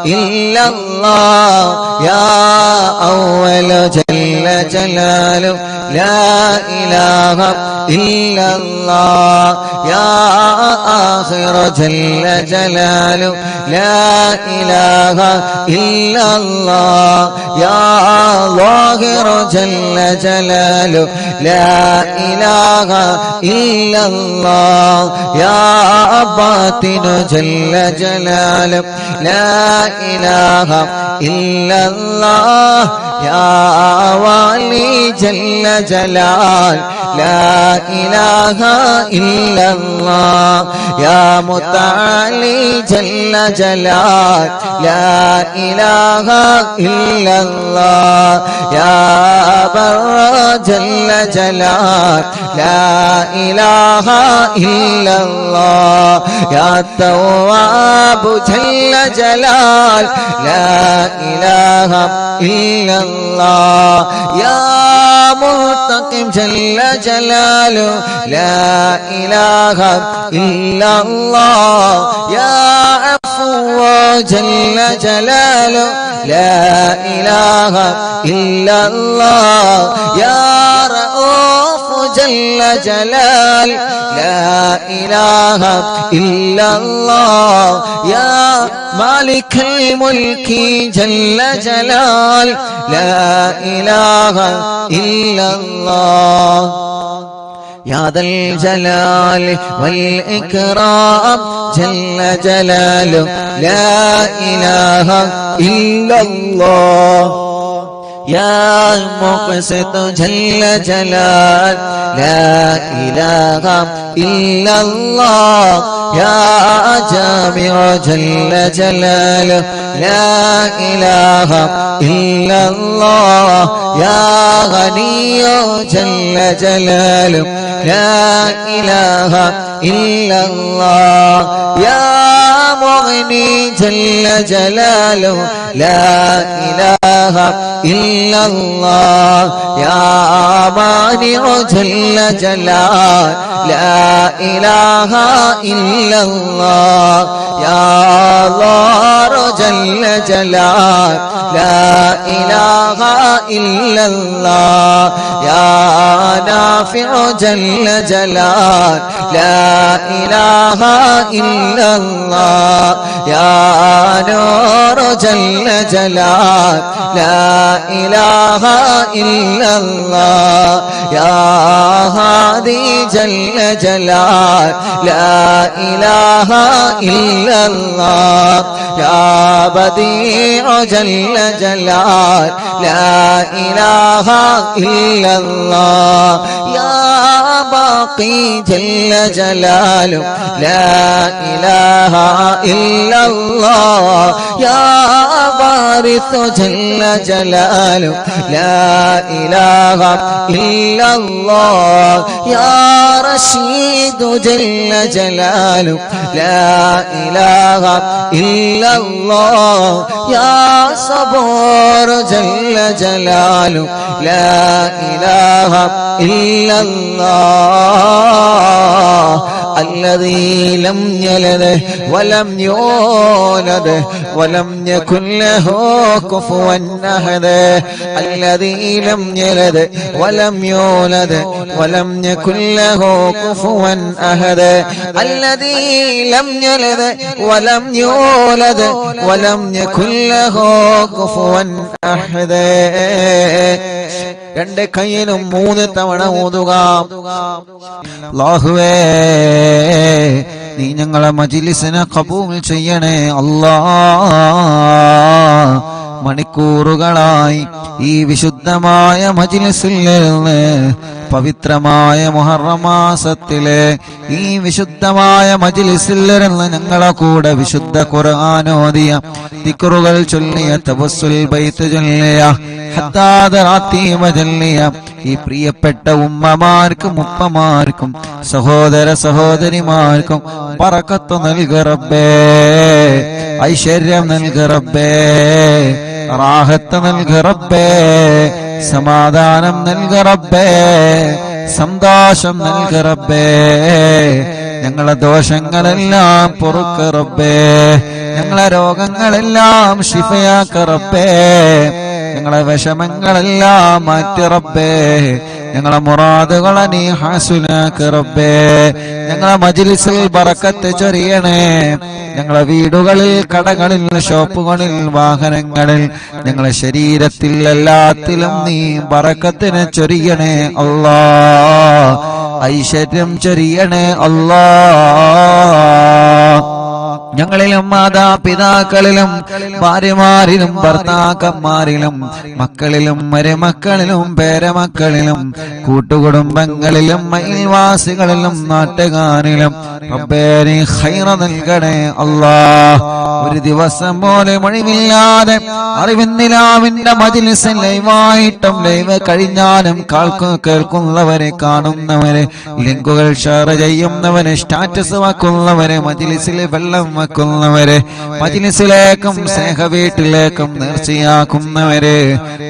إلا الله يا أول جل جلاله لا إله إلا الله يا آخر جل جلاله لا إله إلا الله يا ظاهر جل جلاله لا إله إلا الله يا باطن جل جلاله لا إله إلا الله يا والي جل جلال لا إله إلا الله يا متعالي جل جلال لا إله إلا الله يا بر جل جلال لا إله إلا الله يا تواب جل جلال لا إله إلا الله يا منتقم جل جلاله لا إله إلا الله يا عفو جل جلاله لا إله إلا الله يا رؤوف جل جلال لا إله إلا الله يا مالك الملك جل جلال لا إله إلا الله يا ذا الجلال والإكرام جل جلاله لا إله إلا الله يا مقسط جل جلال لا إله إلا الله يا جامع جل جلاله لا إله إلا الله يا غني جل جلاله لا إله إلا الله يا مغني جل جلاله لا إله إلا الله يا مانع جل جلال لا إله إلا الله يا ضار جل جلال لا إله إلا الله يا نافع جل جلال لا إله إلا الله يا نور جل جلال لا إله إلا الله يا هادي جل جلال لا إله إلا الله يا بديع جل جلال لا إله إلا الله يا باقي جل جلاله لا إله إلا الله يا وارث جل جلاله لا إله إلا الله يا رشيد جل جلاله لا إله إلا الله يا صبور جل جلاله لا إله إلا الله الذي لم يلد ولم يولد ولم يكن له كفوا أحد الذي لم يلد ولم يولد ولم يكن له كفوا أحد الذي لم يلد ولم يولد ولم يكن له كفوا أحد രണ്ട് കൈയിലും 3 തവണ ഓതുക. അല്ലാഹുവേ നീ ഞങ്ങളെ മജ്‌ലിസിനെ ഖബൂൽ ചെയ്യണേ അല്ലാഹ്. മണിക്കൂറുകളായി ഈ വിശുദ്ധമായ മജ്‌ലിസിൽ നിന്ന് പവിത്രമായ മുഹറം മാസത്തിലെ ഈ വിശുദ്ധമായ മജ്‌ലിസിൽ നിന്ന് ഞങ്ങളെ കൂടെ വിശുദ്ധ ഖുർആൻ ഓതിയ ദിക്റുകൾ ചൊല്ലിയ തവസ്സുൽ ബൈത്ത് ചൊല്ലിയ ഹദ്ദാദ് റാത്തീബ ചൊല്ലിയ ഈ പ്രിയപ്പെട്ട ഉമ്മമാർക്കും ഉപ്പമാർക്കും സഹോദര സഹോദരിമാർക്കും ബറക്കത്ത് നൽക് റബ്ബേ, ഐശ്വര്യം നൽക് റബ്ബേ, റാഹത്ത് നൽക് റബ്ബേ, സമാധാനം നൽക് റബ്ബേ, സന്തോഷം നൽക് റബ്ബേ. ഞങ്ങളെ ദോഷങ്ങളെല്ലാം പൊറുക്ക് റബ്ബേ, ഞങ്ങളെ രോഗങ്ങളെല്ലാം ശിഫയാക്ക് റബ്ബേ, ഞങ്ങളെ വിഷമങ്ങളെല്ലാം മാറ്റി റബ്ബേ, ഞങ്ങളെ മുറാദുകളെ നീ ഹാസുലാക്ക് റബ്ബേ. ഞങ്ങളെ മജ്‌ലിസിൽ ബറക്കത്ത് ചൊരിയണേ. ഞങ്ങളെ വീടുകളിൽ, കടകളിൽ, ഷോപ്പുകളിൽ, വാഹനങ്ങളിൽ, ഞങ്ങളെ ശരീരത്തിൽ എല്ലാത്തിലും നീ ബറക്കത്തിനെ ചൊരിയണേ അല്ലാഹ്. ഐശ്വര്യം ചൊരിയണേ അല്ലാഹ്. ഞങ്ങളിലും മാതാപിതാക്കളിലും ഭാര്യമാരിലും ഭർത്താക്കന്മാരിലും മക്കളിലും മരുമക്കളിലും പേരമക്കളിലും കൂട്ടുകുടുംബങ്ങളിലും അയൽവാസികളിലും നാട്ടുകാരിലും റബ്ബേ നീ ഖൈർ നൽകണേ അല്ലാഹ്. ഒരു ദിവസം പോലെ ഒഴിവില്ലാതെ അറിവിന്നിലാവിന്റെ മജ്‌ലിസ് ലൈവായിട്ടും ലൈവ് കഴിഞ്ഞാലും കേൾക്കുന്നവരെ, കാണുന്നവരെ, ലിങ്കുകൾ ഷെയർ ചെയ്യുന്നവരെ, സ്റ്റാറ്റസ് വെക്കുന്നവരെ, മജ്‌ലിസിൽ വെള്ളം വെക്കുന്നവരെ, മജ്‌ലിസിലേക്കും സ്നേഹ വീട്ടിലേക്കും നേർച്ചയാക്കുന്നവരെ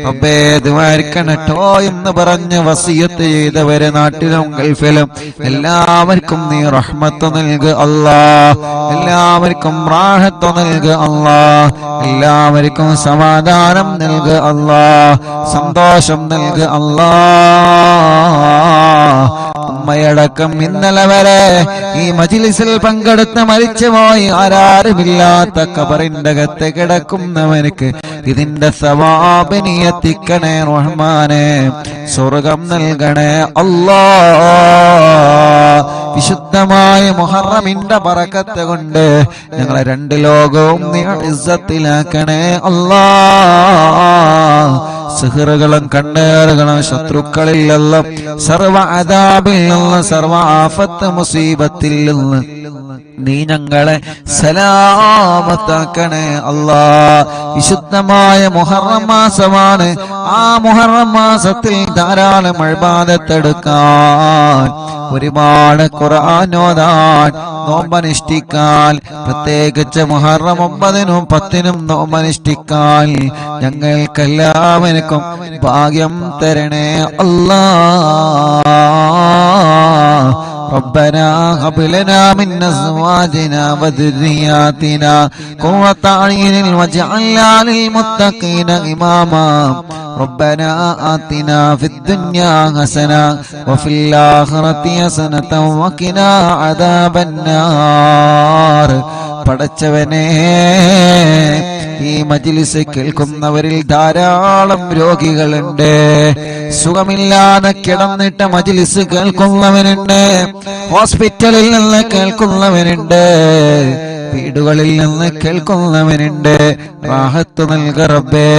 റബ്ബേ ദ്വാരക്കണട്ടോ എന്ന് പറഞ്ഞ് വസിയത്ത് ചെയ്തവരെ നാട്ടിലും ഗൾഫിലും എല്ലാവർക്കും നീ റഹ്മത്ത് നൽക് അല്ലാഹ്. എല്ലാവർക്കും റാഹത്ത് നൽക് അല്ലാഹ്. എല്ലാവർക്കും സമാധാനം നൽക് അല്ലാഹ്. സന്തോഷം നൽക് അല്ലാഹ്. ഉമ്മയടക്കം ഇന്നലെ വരെ ഈ മജ്‌ലിസിൽ പങ്കെടുത്ത് മരിച്ചുപോയി ആരാരുമില്ലാത്ത ഖബറിന്റെ അകത്ത് കിടക്കുന്നവർക്ക് ഇതിന്റെ സവാബ് നീ എത്തിക്കണേ റഹ്മാനേ. സ്വർഗ്ഗം നൽകണേ അല്ലാഹ്. വിശുദ്ധമായ മുഹറമിന്റെ ബറക്കത്ത് കൊണ്ട് ഞങ്ങളെ 2 ലോകവും നീ ഇസ്സത്തിലാക്കണേ അല്ലാഹ്. സിഹറുകളും കണ്ണേറുകളും ശത്രുക്കളിൽ നിന്നും സർവ അദാബിൽ നിന്ന് സർവ ആഫത്ത് മുസീബത്തിൽ നിന്ന് നീ ഞങ്ങളെ സലാമത്താക്കണേ അല്ലാഹ്. വിശുദ്ധമായ മുഹറം മാസമാണ്. ആ മുഹറം മാസത്തിൽ ധാരാളം ഇബാദത്തെടുക്കാൻ, ഒരുപാട് ഖുർആൻ ഓതാൻ, നോമ്പനുഷ്ഠിക്കാൻ, പ്രത്യേകിച്ച് മുഹറം 9-നും 10-നും നോമ്പനുഷ്ഠിക്കാൻ ഞങ്ങൾക്കെല്ലാവർക്കും ഭാഗ്യം തരണേ അല്ലാഹ്. ربنا هب لنا من أزواجنا وذرياتنا قرة أعين واجعلنا للمتقين إماما ربنا آتنا في الدنيا حسنة وفي الآخرة حسنة وقنا عذاب النار. പടച്ചവനേ, ഈ മജ്‌ലിസ് കേൾക്കുന്നവരിൽ ധാരാളം രോഗികളുണ്ട്. സുഖമില്ലാതെ കിടന്നിട്ട് മജ്‌ലിസ് കേൾക്കുന്നവരുണ്ട്. ഹോസ്പിറ്റലിൽ നിന്ന് കേൾക്കുന്നവരുണ്ട്. വീടുകളിൽ നിന്ന് കേൾക്കുന്നവനുണ്ട്, റാഹത്ത് നൽക റബ്ബേ.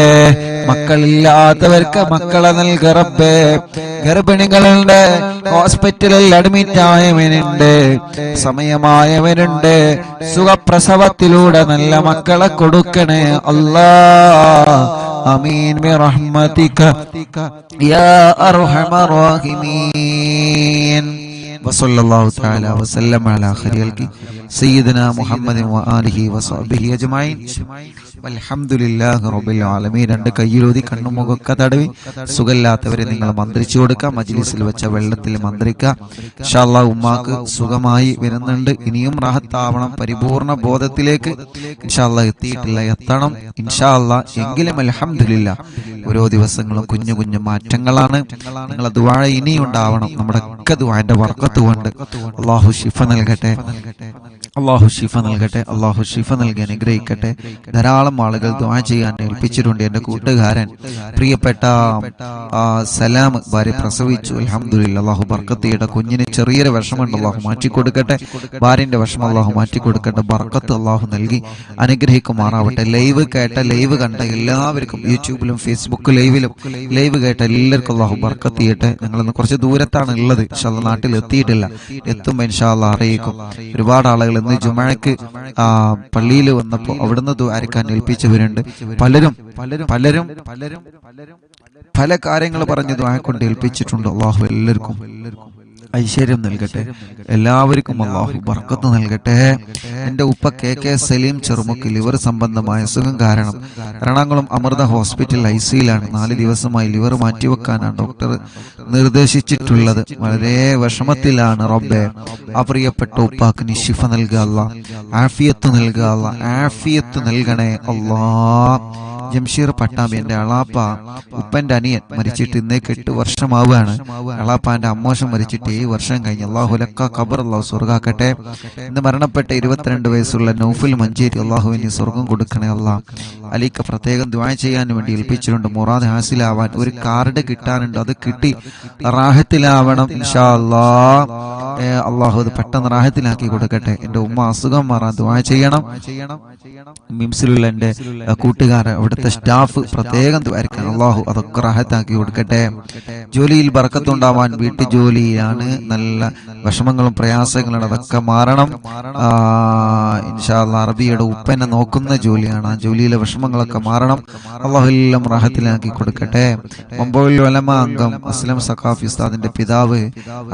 മക്കളില്ലാത്തവർക്ക് മക്കളെ നൽക റബ്ബേ. ഗർഭിണികളുണ്ട്, ഹോസ്പിറ്റലിൽ അഡ്മിറ്റ് ആയവനുണ്ട്, സമയമായവനുണ്ട്, സുഖപ്രസവത്തിലൂടെ നല്ല മക്കളെ കൊടുക്കണേ അല്ലാ. ആമീൻ ബിറഹ്മതിക യാ അർഹമർ റഹീമീൻ. വസല്ലല്ലാഹു തആല വസല്ലമ അലാ ഖൈറിൽ സയ്യിദനാ മുഹമ്മദിൻ വആലിഹി വസഹ്ബിഹി അജ്മഈൻ. വൽഹംദുലില്ലാഹി റബ്ബിൽ ആലമീൻ. രണ്ട് കയ്യിലൂതി കണ്ണുമുഖൊക്കെ തടവി സുഖമില്ലാത്തവരെ നിങ്ങൾ മന്ത്രിച്ചു കൊടുക്കുക. മജ്ലിസിൽ വെച്ച വെള്ളത്തിൽ മന്ത്രിക്കുക. ഇൻഷാ അല്ലാഹ് ഉമ്മാക്ക് സുഖമായി വരുന്നുണ്ട്. ഇനിയും റാഹത്താവണം, പരിപൂർണ ബോധത്തിലേക്ക് ഇൻഷാ അല്ലാഹ് എത്തിയിട്ടില്ല, എത്തണം ഇൻഷാ അല്ലാഹ്. എങ്കിലും അൽഹംദുലില്ലാഹ് ഓരോ ദിവസങ്ങളും കുഞ്ഞു കുഞ്ഞു മാറ്റങ്ങളാണ്. നിങ്ങളെ ദുആ ഇനിയും ഉണ്ടാവണം. നമ്മുടെ ഒക്കെ ദുആന്റെ ബർക്കത്ത് കൊണ്ട് അല്ലാഹു ശിഫ നൽകട്ടെ, അല്ലാഹു ശിഫ നൽകട്ടെ, അല്ലാഹു ശിഫ നൽകി അനുഗ്രഹിക്കട്ടെ. ധാരാളം ആളുകൾ ദുആ ചെയ്യാൻ ഏൽപ്പിച്ചിട്ടുണ്ട്. എന്റെ കൂട്ടുകാരൻ പ്രിയപ്പെട്ട സലാം ഭാര്യ പ്രസവിച്ചു, അൽഹംദുലില്ലാഹ്. അല്ലാഹു ബർക്കത്ത് ചെയ്യട്ടെ. കുഞ്ഞിന് ചെറിയൊരു വിഷമുണ്ട്, അല്ലാഹു മാറ്റിക്കൊടുക്കട്ടെ. ഭാര്യന്റെ വിഷമം അല്ലാഹു മാറ്റിക്കൊടുക്കട്ടെ. ബർക്കത്ത് അല്ലാഹു നൽകി അനുഗ്രഹിക്കുമാറാവട്ടെ. ലൈവ് കേട്ട, ലൈവ് കണ്ട എല്ലാവർക്കും, യൂട്യൂബിലും ഫേസ്ബുക്ക് ലൈവിലും ലൈവ് കേട്ട എല്ലാവർക്കും അല്ലാഹു ബർക്കത്ത് ചെയ്യട്ടെ. ഞങ്ങളിന്ന് കുറച്ച് ദൂരത്താണ് ഉള്ളത്, ഇൻഷാല്ലാഹ് നാട്ടിൽ എത്തിയിട്ടില്ല, എത്തുമ്പോൾ ഇൻഷാല്ലാഹ് അറിയിക്കും. ഒരുപാട് ആളുകൾ ഇന്ന് ജുമഅക്ക് പള്ളിയിൽ വന്നപ്പോൾ അവിടുന്ന് ദുആരിക്കാൻ ഏൽപ്പിച്ചവരുണ്ട്. പലരും പല കാര്യങ്ങൾ പറഞ്ഞ് ദുആ കൊണ്ട് ഏൽപ്പിച്ചിട്ടുണ്ട്. അല്ലാഹു എല്ലാവർക്കും ഐശ്വര്യം നൽകട്ടെ, എല്ലാവർക്കും അല്ലാഹു ബർക്കത്ത് നൽകട്ടെ. എൻ്റെ ഉപ്പ KK സലീം ചെറുമുക്ക് ലിവർ സംബന്ധമായ അസുഖം കാരണം എറണാകുളം അമൃത ഹോസ്പിറ്റൽ ICUലാണ്. 4 ദിവസമായി ലിവർ മാറ്റിവെക്കാനാണ് ഡോക്ടർ നിർദ്ദേശിച്ചിട്ടുള്ളത്. വളരെ വിഷമത്തിലാണ് റബ്ബേ. ആ പ്രിയപ്പെട്ട ഉപ്പാക്ക് നീ ശിഫ നൽകുക അല്ലാ, ആഫിയത്ത് നൽകുക അല്ലാ, ആഫിയത്ത് നൽകണേ അല്ലാ. ജംഷീർ പട്ടാമ്പി, എൻ്റെ അളാപ്പ ഉപ്പന്റെ അനിയൻ മരിച്ചിട്ട് ഇന്നേക്ക് 8 വർഷമാവുകയാണ്. അളാപ്പാന്റെ അമ്മോശം മരിച്ചിട്ട് 7 വർഷം കഴിഞ്ഞ്. അല്ലാഹു ലക്ക ഖബർ അല്ലാഹു സ്വർഗാക്കട്ടെ. ഇന്ന് മരണപ്പെട്ട 22 വയസ്സുള്ള നൗഫൽ മഞ്ചേരി, അല്ലാഹുവിന് സ്വർഗം കൊടുക്കണേ അല്ലാ. അലിക്ക് പ്രത്യേകം ദുആ ചെയ്യാൻ വേണ്ടി ഏൽപ്പിച്ചിട്ടുണ്ട്. മുറാദ് ഹാസിലാവാൻ ഒരു കാർഡ് കിട്ടാനുണ്ട്, അത് കിട്ടി റാഹത്തിലാവണം ഇൻഷാ അല്ലാഹ്. അല്ലാഹു അത് പെട്ടെന്ന് റാഹത്തിലാക്കി കൊടുക്കട്ടെ. എൻ്റെ ഉമ്മ അസുഖം മാറാൻ ദുആ ചെയ്യണം. മിംസിലുള്ള എൻ്റെ കൂട്ടുകാരൻ, അവിടുത്തെ സ്റ്റാഫ് പ്രത്യേകം ദുആരിക്കണം. അല്ലാഹു അതൊക്കെ റാഹത്താക്കി കൊടുക്കട്ടെ. ജോലിയിൽ ബർക്കത്തുണ്ടാവാൻ, വീട്ടു ജോലിയാണ് നല്ല വിഷമങ്ങളും പ്രയാസങ്ങളും, അതൊക്കെ മാറണം ഇൻഷാ അല്ലാഹ്. അറബിയുടെ ഉപ്പനെ നോക്കുന്ന ജോലിയാണ്, ആ ജോലിയിലെ വിഷമങ്ങളൊക്കെ മാറണം. അല്ലാഹു എല്ലാം റാഹത്തിലാക്കി കൊടുക്കട്ടെ. മമ്പുൽ ഉലമ അംഗം അസ്ലം സഖാഫി ഉസ്താദിന്റെ പിതാവ്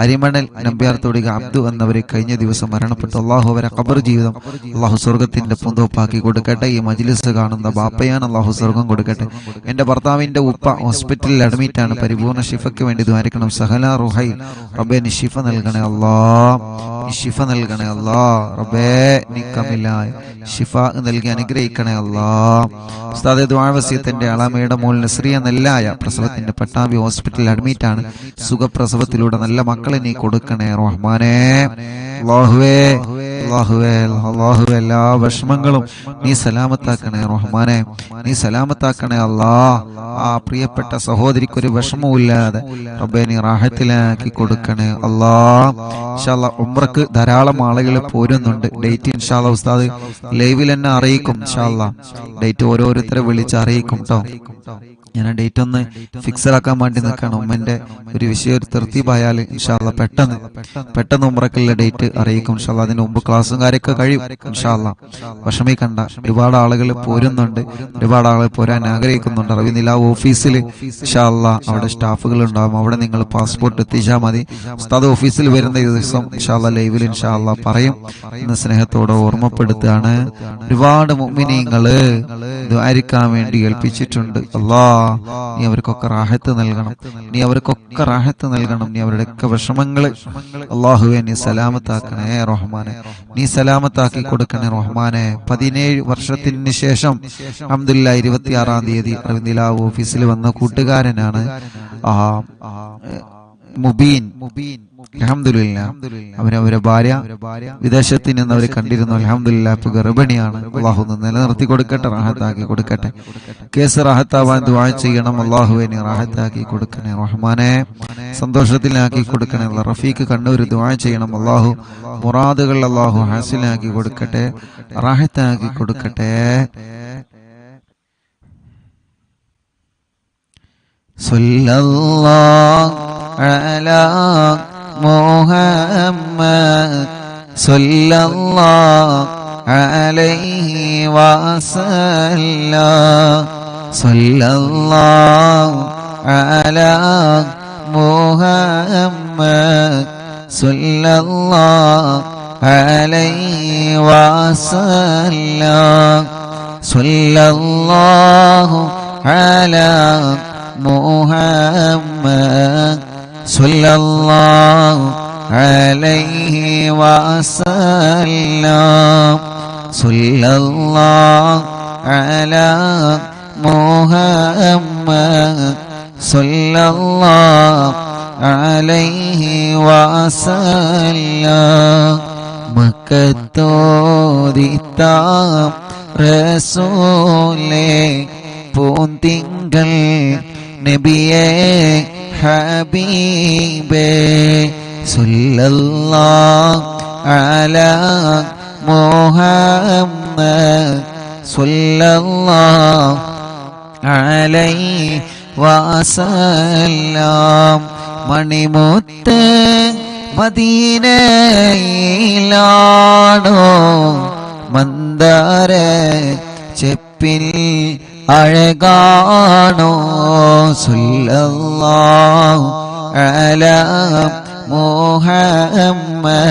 അരിമണൽ നമ്പ്യാർത്തോടിക അബ്ദു എന്നവരെ കഴിഞ്ഞ ദിവസം മരണപ്പെട്ടു. അല്ലാഹു അവരെ ഖബർ ജീവിതം അല്ലാഹു സ്വർഗത്തിന്റെ പൂന്തോപ്പാക്കി കൊടുക്കട്ടെ. ഈ മജ്ലിസ് കാണുന്ന ബാപ്പയാണ്, അല്ലാഹു സ്വർഗം കൊടുക്കട്ടെ. എൻ്റെ ഭർത്താവിന്റെ ഉപ്പ ഹോസ്പിറ്റലിൽ അഡ്മിറ്റ് ആണ്, പരിപൂർണ്ണ ശിഫയ്ക്ക് വേണ്ടി ദ്വാരിക്കണം. സഹല റുഹൈ, റബ്ബേ നീ ശിഫ നൽകണേ അല്ലാ, നീ ശിഫ നൽകണേ അല്ലാ. റബ്ബേ നീ കമിലായ ശിഫ നൽകി അനുഗ്രഹിക്കണേ അല്ലാ. ഉസ്താദെ ദുആ വസിയത്തിന്റെ അളമയുടെ മോൾ നസ്രിയ നെല്ലായ പ്രസവത്തിന്റെ പട്ടാമ്പി ഹോസ്പിറ്റലിൽ അഡ്മിറ്റ് ആണ്. സുഖപ്രസവത്തിലൂടെ നല്ല മക്കളെ നീ കൊടുക്കണേ റഹ്മാനേ. അല്ലാഹുവേ അല്ലാഹുവേ അല്ലാഹുവേ എല്ലാ വിഷമങ്ങളും നീ സലാമത്താക്കണേ റഹ്മാനെ, നീ സലാമത്താക്കണേ അല്ലാ. ആ പ്രിയപ്പെട്ട സഹോദരിക്ക് ഒരു വിഷമവുമില്ലാതെ റബ്ബേ നീ റാഹത്തിലാക്കി കൊടുക്കണേ അല്ലാ. ഇൻഷാ അല്ലാഹ് ഉംറക്ക് ധാരാളം ആളുകൾ പോരുന്നുണ്ട്. ഡേറ്റ് ഇൻഷാ അല്ലാഹ് ഉസ്താദ് ലൈവിൽ തന്നെ അറിയിക്കും. ഇൻഷാ അല്ലാഹ് ഡേറ്റ് ഓരോരുത്തരെ വിളിച്ച് അറിയിക്കും കേട്ടോ. ഞാൻ ഡേറ്റ് ഒന്ന് ഫിക്സഡ് ആക്കാൻ വേണ്ടി നിൽക്കണം. ഉമ്മന്റെ ഒരു വിഷയം ഒരു തൃപ്തിയായാൽ ഇൻഷാ അല്ലാഹ് പെട്ടെന്ന് ഉംറക്കുള്ള ഡേറ്റ് അറിയിക്കും ഇൻഷാ അല്ലാഹ്. അതിന് മുമ്പ് ക്ലാസ്സും കാര്യമൊക്കെ കഴിയും ഇൻഷാ അല്ലാഹ്. വിഷമിക്കണ്ട, ഒരുപാട് ആളുകൾ പോരുന്നുണ്ട്, ഒരുപാട് ആളുകൾ പോരാൻ ആഗ്രഹിക്കുന്നുണ്ട്. റവി നിലാവ് ഓഫീസിൽ ഇൻഷാ അല്ലാഹ് അവിടെ സ്റ്റാഫുകൾ ഉണ്ടാവും, അവിടെ നിങ്ങൾ പാസ്പോർട്ട് എത്തിച്ചാൽ മതി. ഉസ്താദ് ഓഫീസിൽ വരുന്ന ദിവസം ഇൻഷാ അല്ലാഹ് ലൈവിൽ ഇൻഷാ അല്ലാഹ് പറയും എന്ന് സ്നേഹത്തോടെ ഓർമ്മപ്പെടുത്തുകയാണ്. ഒരുപാട് മുഅ്മിനീങ്ങള് ദുആരിക്കാൻ വേണ്ടി ഏൽപ്പിച്ചിട്ടുണ്ട്. അല്ലാഹ് നീ അവർക്കൊക്കെ റാഹത്ത് നൽകണം, നീ അവർക്കൊക്കെ റാഹത്ത് നൽകണം. നീ അവരുടെയൊക്കെ വിഷമങ്ങള് അല്ലാഹുവേ നീ സലാമത്താക്കണേ റഹ്മാനെ, നീ സലാമത്താക്കി കൊടുക്കണേ റഹ്മാനെ. 17 വർഷത്തിന് ശേഷം അൽഹംദുലില്ലാഹ് 26-ാം തീയതി നിലാവ് ഓഫീസിൽ വന്ന കൂട്ടുകാരനാണ്. മുബീൻ അൽഹംദുലില്ലാഹ് അവരവരെ ഭാര്യ വിദേശത്ത് നിന്ന് അവർ കണ്ടിരുന്നു. അൽഹംദുലില്ലാഹ് ഇപ്പൊ ഗർഭിണിയാണ്. അല്ലാഹു നിലനിർത്തി കൊടുക്കട്ടെ, റാഹത്താക്കി കൊടുക്കട്ടെ. കേസ് റാഹത്താവാൻ ദുആ ചെയ്യണം. അല്ലാഹുവിനെ റാഹത്താക്കി കൊടുക്കണേ റഹ്മാനെ, സന്തോഷത്തിലാക്കി കൊടുക്കണേ. റഫീഖ് കണ്ണൂർ ദുആ ചെയ്യണം. അല്ലാഹു മുറാദുകൾ അല്ലാഹു ഹാസിലാക്കി കൊടുക്കട്ടെ, റാഹത്താക്കി കൊടുക്കട്ടെ. സല്ലല്ലാഹു അലാ മുഹമ്മദ് സല്ലല്ലാഹു അലൈഹി വസല്ലം സല്ലല്ലാഹു അലാ മുഹമ്മദ് സല്ലല്ലാഹു അലൈഹി വസല്ലം സല്ലല്ലാഹു അലാ മുഹമ്മദ് സല്ലല്ലാഹു അലൈഹി വസല്ലം സല്ലല്ലാഹു അലാ മുഹമ്മദ് സല്ലല്ലാഹു അലൈഹി വസല്ലം മക്കത്തോദിത്താം റസൂലേ പൂന്തിങ്കൾ നബിയേ ഹബീബേ സല്ലല്ലാഹു അലാ മുഹമ്മദ് സല്ലല്ലാഹു അലൈഹി വസല്ലം മണിമുത്ത് മദീനയിലാണോ മന്ദാര ചെപ്പിൽ അഴകാണോ സല്ലല്ലാഹു അലാ മുഹമ്മദ്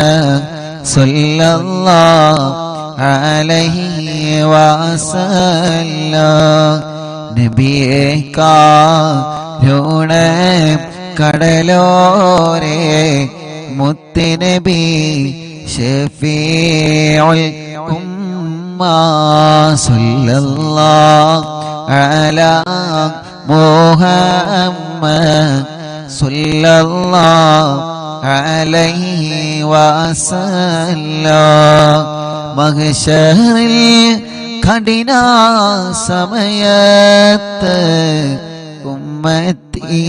സല്ലല്ലാഹു അലൈഹി വസല്ലം നബിയേ കാരുണ കടലോരേ മുത്തുനബി ശഫീഉൽ ഉമ്മ സല്ലല്ലാഹു അലാ മുഹമ്മദ് സല്ലല്ലാഹു അലൈഹി വസല്ലം മഹ്ശറിൽ കഠിന സമയത്ത് ഉമ്മത്തി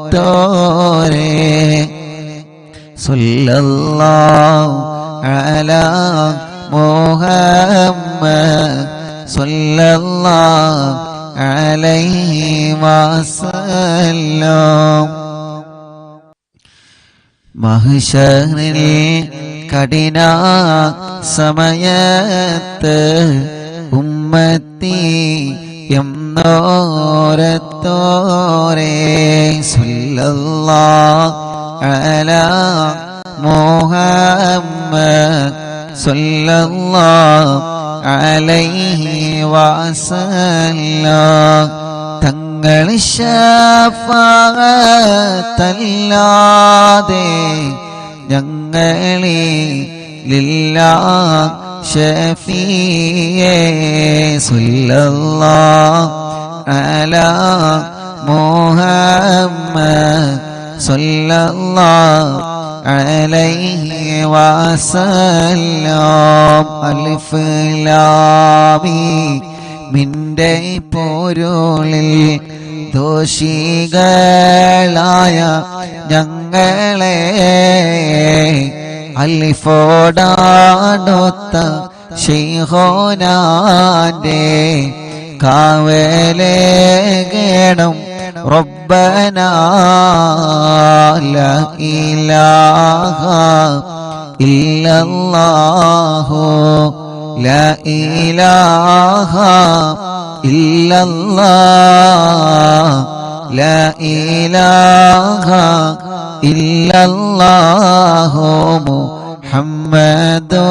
എന്തോരത്തോരേ സല്ലല്ലാഹു അലാ മുഹമ്മദ് സല്ലല്ലാഹു അലൈഹി വസല്ലം മഹ്ശറിൽ കഠിന സമയത്ത് ഉമ്മത്തി എന്നോരത്തോരേ സല്ലല്ലാഹു അലാ മുഹമ്മദ് സല്ലല്ലാഹു അലൈഹി വസല്ലം തങ്ങൾ ശഫാഅത്തല്ലാതെ ഞങ്ങളിലില്ല ഷഫീയേ സല്ലല്ലാഹു അലാ മുഹമ്മദ് സല്ലല്ലാഹു അലൈഹി വസല്ലം അലിഫ് ലാം മിന്റെ പൊരുളിൽ ദോഷികളായ ഞങ്ങളെ അലിഫോടാനൊത്ത ശൈഖോനാന്റെ കാവലേകണം റബ്ബനാ ലാ ഇലാഹ ഇല്ലല്ലാഹു ലാ ഇലാഹ ഇല്ലല്ലാഹ് ലാ ഇലാഹ ഇല്ലല്ലാഹു മുഹമ്മദുർ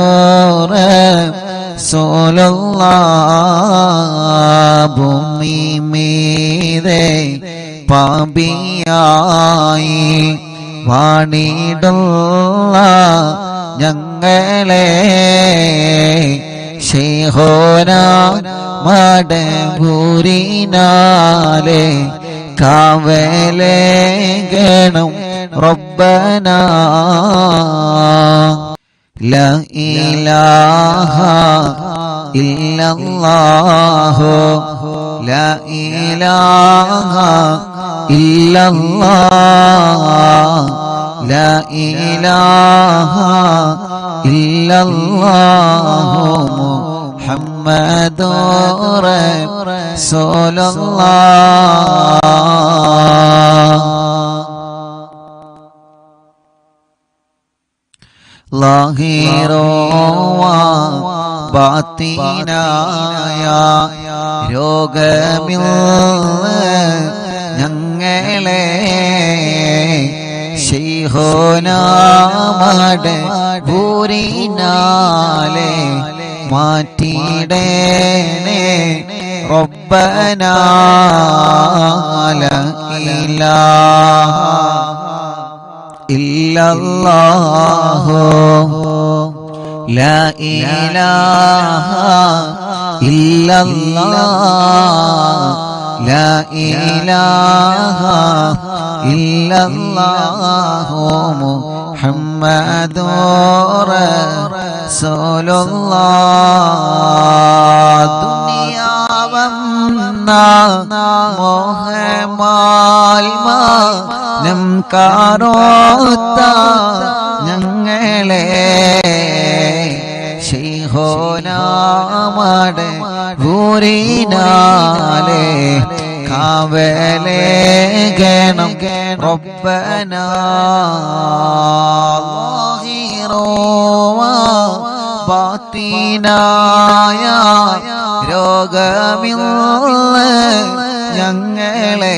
റസൂലുള്ളാഹ് ഭൂമി മീതെ പാപിയായി വാണിടുള്ള ഞങ്ങളെ ശൈഖോന മടപൂരിനാലെ കാവലേകണം റബ്ബനാ ലാ ഇലാഹ ഇല്ലല്ലാഹു ലാ ഇലാഹ ഇല്ലല്ലാഹ് ലാ ഇലാഹ ഇല്ലല്ലാഹു മുഹമ്മദുർ റസൂലുള്ളാഹ് ലാഹിറോവ ബാത്തിനായ രോഗമിൽ ഞങ്ങളെ ശൈഖുനാമടെ ഭൂരിനാലെ മാറ്റിടേനെ റബ്ബനാ ലാ ഇലാഹ ഇല്ലല്ലാഹു ലാ ഇലാഹ ഇല്ലല്ലാഹ് ലാ ഇലാഹ ഇല്ലല്ലാഹു മുഹമ്മദുർ റസൂലുള്ളാഹ് ദുനിയാവെന്ന മോഹമാൽമാനം കാരോത്ത ഞങ്ങളെ ശൈഖുനാമടെ ഭൂരിനാലെ കാവലേകണം റബ്ബനാ ലാഹിറോവ ബാത്തിനായ രോഗമിൽ ഞങ്ങളെ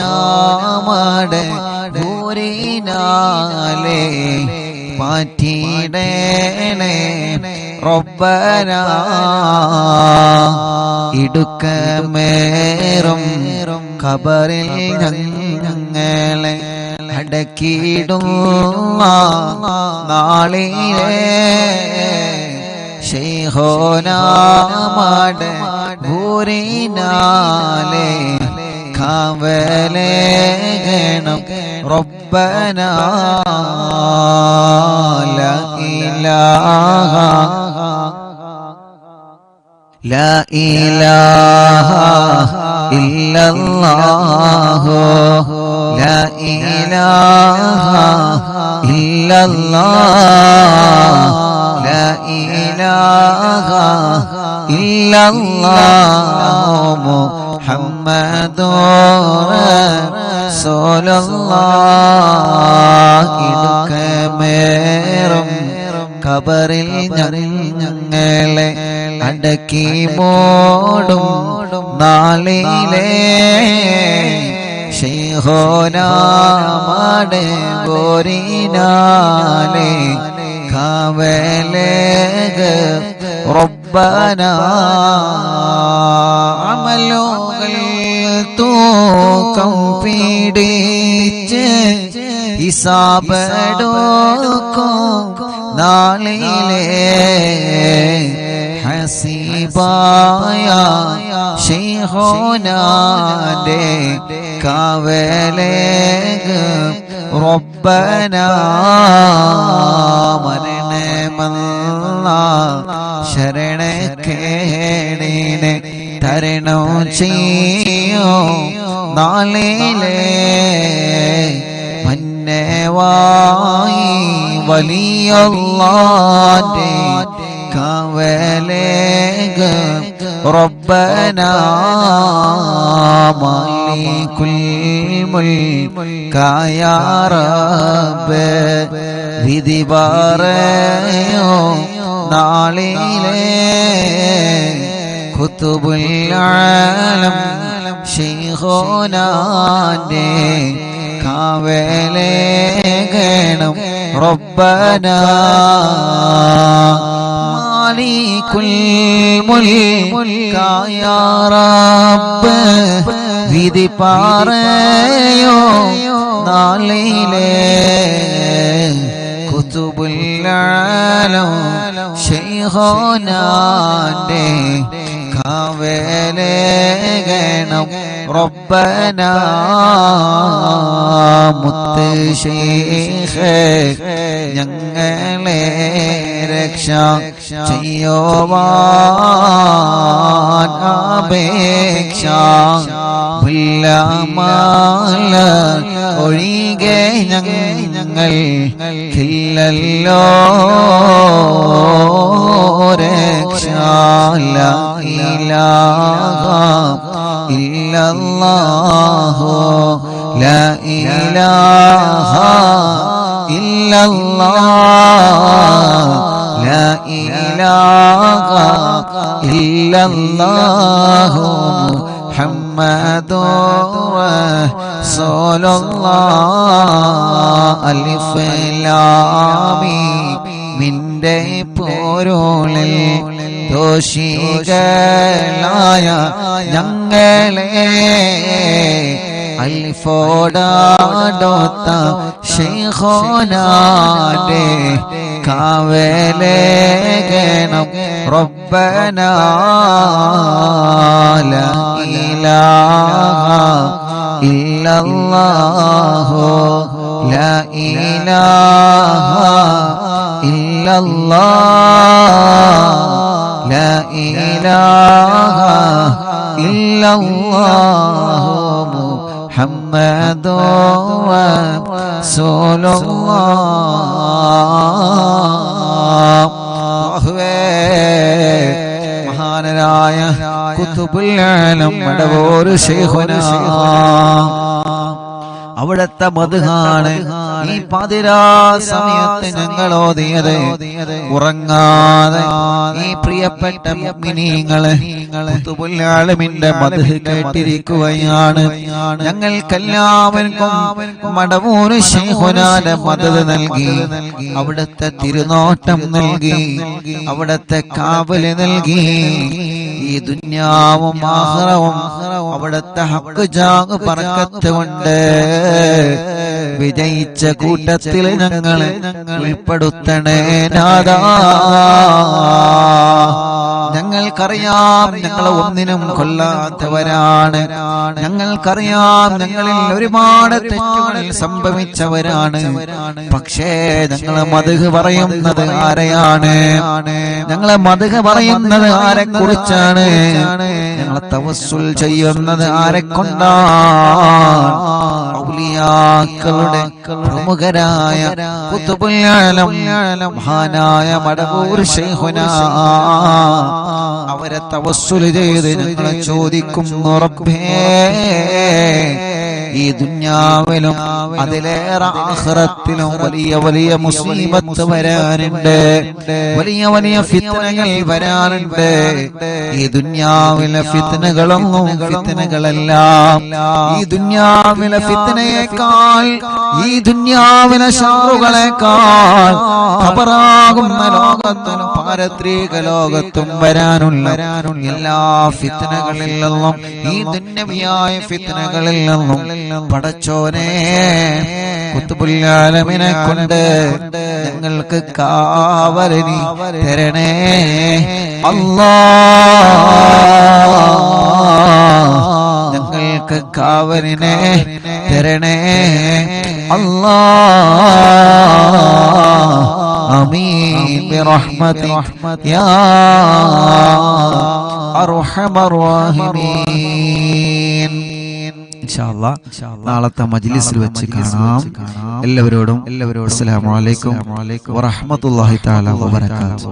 ശൈഖുനാമടെ ഭൂരിനാലെ പാറ്റിടേനെ റബ്ബനാ ഇടുക്കമേറും ഖബറിൽ ഞങ്ങളെ അടക്കിയിടുന്ന നാളിലെ ശൈഖുനാമടെ ഭൂരിനാലെ കാവലേകണം റബ്ബനാ ലാ ഇലാഹ ലാ ഇലാഹ ഇല്ലല്ലാഹു ലാ ഇലാഹ ഇല്ലല്ലാഹ് ലാ ഇലാഹ ഇല്ലല്ലാഹു മുഹമ്മദുർ റസൂലുള്ളാഹ് ഇടുക്കമേറും ഖബറിൽ ഞങ്ങളെ അടക്കി മോടും നാളിലെ ശൈഖുനാമടെ ഭൂരിനാലെ കാവലേക റബ്ബനാ അമലുകൾ തൂക്കം പിടിച്ച് ഹിസാബെടുക്കും നാളിലെ ഹസീബായ ശൈഖുനാന്റെ കാവലേക റബ്ബനാ മരണമല്ല ശരണക്കേടിനെ തരണം ചെയ്യോ നാളിലെ മന്നവായി വലിയല്ലാന്റെ കാവലേക റബ്ബനാ മാലികുൽ മുൽക്കായ റബ്ബ് വിധി പറയോ നാളിലെ ഖുതുബുൽ ആലം ശൈഖുനാന്റെ കാവലേകണം റബ്ബനാ മാലികുൽ മുൽക്കായ റബ്ബ് വിധി പറയോ നാളിലെ ഖുതുബുൽ ആലം ശൈഖുനാന്റെ കാവലേകണം റബ്ബന മുത്ത് ശൈഖേ ഞങ്ങളെ രക്ഷ ചെയ്യുവാൻ അപേക്ഷ മുല്ലമാല ഒഴികെ ഞങ്ങൾക്കില്ലല്ലോ രക്ഷ ലാ ഇലാഹ ഇല്ലല്ലാഹു ലാ ഇലാഹ ഇല്ലല്ലാഹ് ലാ ഇലാഹ ഇല്ലല്ലാഹു മുഹമ്മദുർ റസൂലുള്ളാഹ് അലിഫ് ലാം മിന്റെ പൊരുളിൽ ദോഷികളായ ഞങ്ങളെ അൽഫോടാടോത്ത ശൈഖുനാന്റെ കാവലേകണം റബ്ബന ലാ ഇലാഹ ഇല്ലല്ലാഹു ലാ ഇലാഹ ഇല്ലല്ലാഹ് ലാ ഇലാഹ ഇല്ലല്ലാഹു മുഹമ്മദുർ റസൂലുള്ളാഹ് മഹാനരായ ഖുതുബുൽ ആലം മടവൂർ ശൈഖുനാ അവിടുത്തെ മദ്ഹാണ് ഈ പാതിരാ സമയത്ത് ഞങ്ങൾ ഓതിയത്. ഉറങ്ങാതെ ഈ പ്രിയപ്പെട്ട മുഅ്മിനീങ്ങളെ ഖുതുബുൽ ആലമിന്റെ മദ്ഹ് കേട്ടിരിക്കുകയാണ്. ഞങ്ങൾക്കെല്ലാവർക്കും മടവൂർ ശൈഖുനാന്റെ മദദ് നൽകി, അവിടുത്തെ തിരുനോട്ടം നൽകി, അവിടുത്തെ കാവല് നൽകി. ഈ ദുനിയാവും ആഖിറവും അവിടുത്തെ ഹഖ് ജാഗ് ബർക്കത്ത് കൊണ്ട് വിജയിച്ച കൂട്ടത്തിൽ ഞങ്ങളെ ഉൾപ്പെടുത്തണേ നാഥാ. ഞങ്ങൾക്കറിയാം ഞങ്ങൾ ഒന്നിനും കൊല്ലാത്തവരാണ്. ഞങ്ങൾക്കറിയാം ഞങ്ങളിൽ ഒരുപാട് തെറ്റുകൾ സംഭവിച്ചവരാണ്. പക്ഷേ ഞങ്ങളെ മദ്ഹ് പറയുന്നത് ആരെയാണ്? ഞങ്ങളെ മദ്ഹ് പറയുന്നത് ആരെ കുറിച്ചാണ്? ഞങ്ങളെ തവസ്സുൽ ചെയ്യുന്നത് ആരെ കൊണ്ടാണ്? ഔലിയാക്കളുടെ പ്രമുഖരായ ഖുതുബുൽ ആലം മഹാനായ മടവൂർ ശൈഖുനാ അവരെ തവസ്സുൽ ചെയ്ത് ഞങ്ങളെ ചോദിക്കുന്നു, റബ്ബേ ഈ ദുനിയാവിലും അതിലേറെ ആഖിറത്തിലും വലിയ വലിയ മുസീബത്ത് വരാനുണ്ട്, വലിയ വലിയ ഫിത്നകൾ വരാനുണ്ട്. ഈ ദുനിയാവിലെ ഫിത്നകളൊന്നും ഫിത്നകളല്ല. ഈ ദുനിയാവിലെ ഫിത്നയേക്കാൾ, ഈ ദുനിയാവിലെ ശറുകളേക്കാൾ ഖബറാകുന്ന ലോകത്തും പാരത്രിക ലോകത്തും വരാനുള്ള എല്ലാ ഫിത്നകളിൽ നിന്നും, ഈ ദുന്യവിയായ ഫിത്നകളിൽ നിന്നും പടച്ചോനെ ഖുതുബുൽ ആലമിനെ കൊണ്ട് ഞങ്ങൾക്ക് കാവലിനി തരണേ അല്ലാഹ്. ഞങ്ങൾക്ക് കാവലിനെ തരണേ അല്ലാഹ്. ആമീൻ ബിറഹ്മതിക യാ അർഹമർ റഹീമീൻ. ഇൻഷാ അല്ലാഹ് നാളത്തെ മജ്ലിസിൽ വെച്ച് കാണാം. എല്ലാവരോടും അസ്സലാമു അലൈക്കും വറഹ്മത്തുള്ളാഹി തആല വബറകാതുഹു.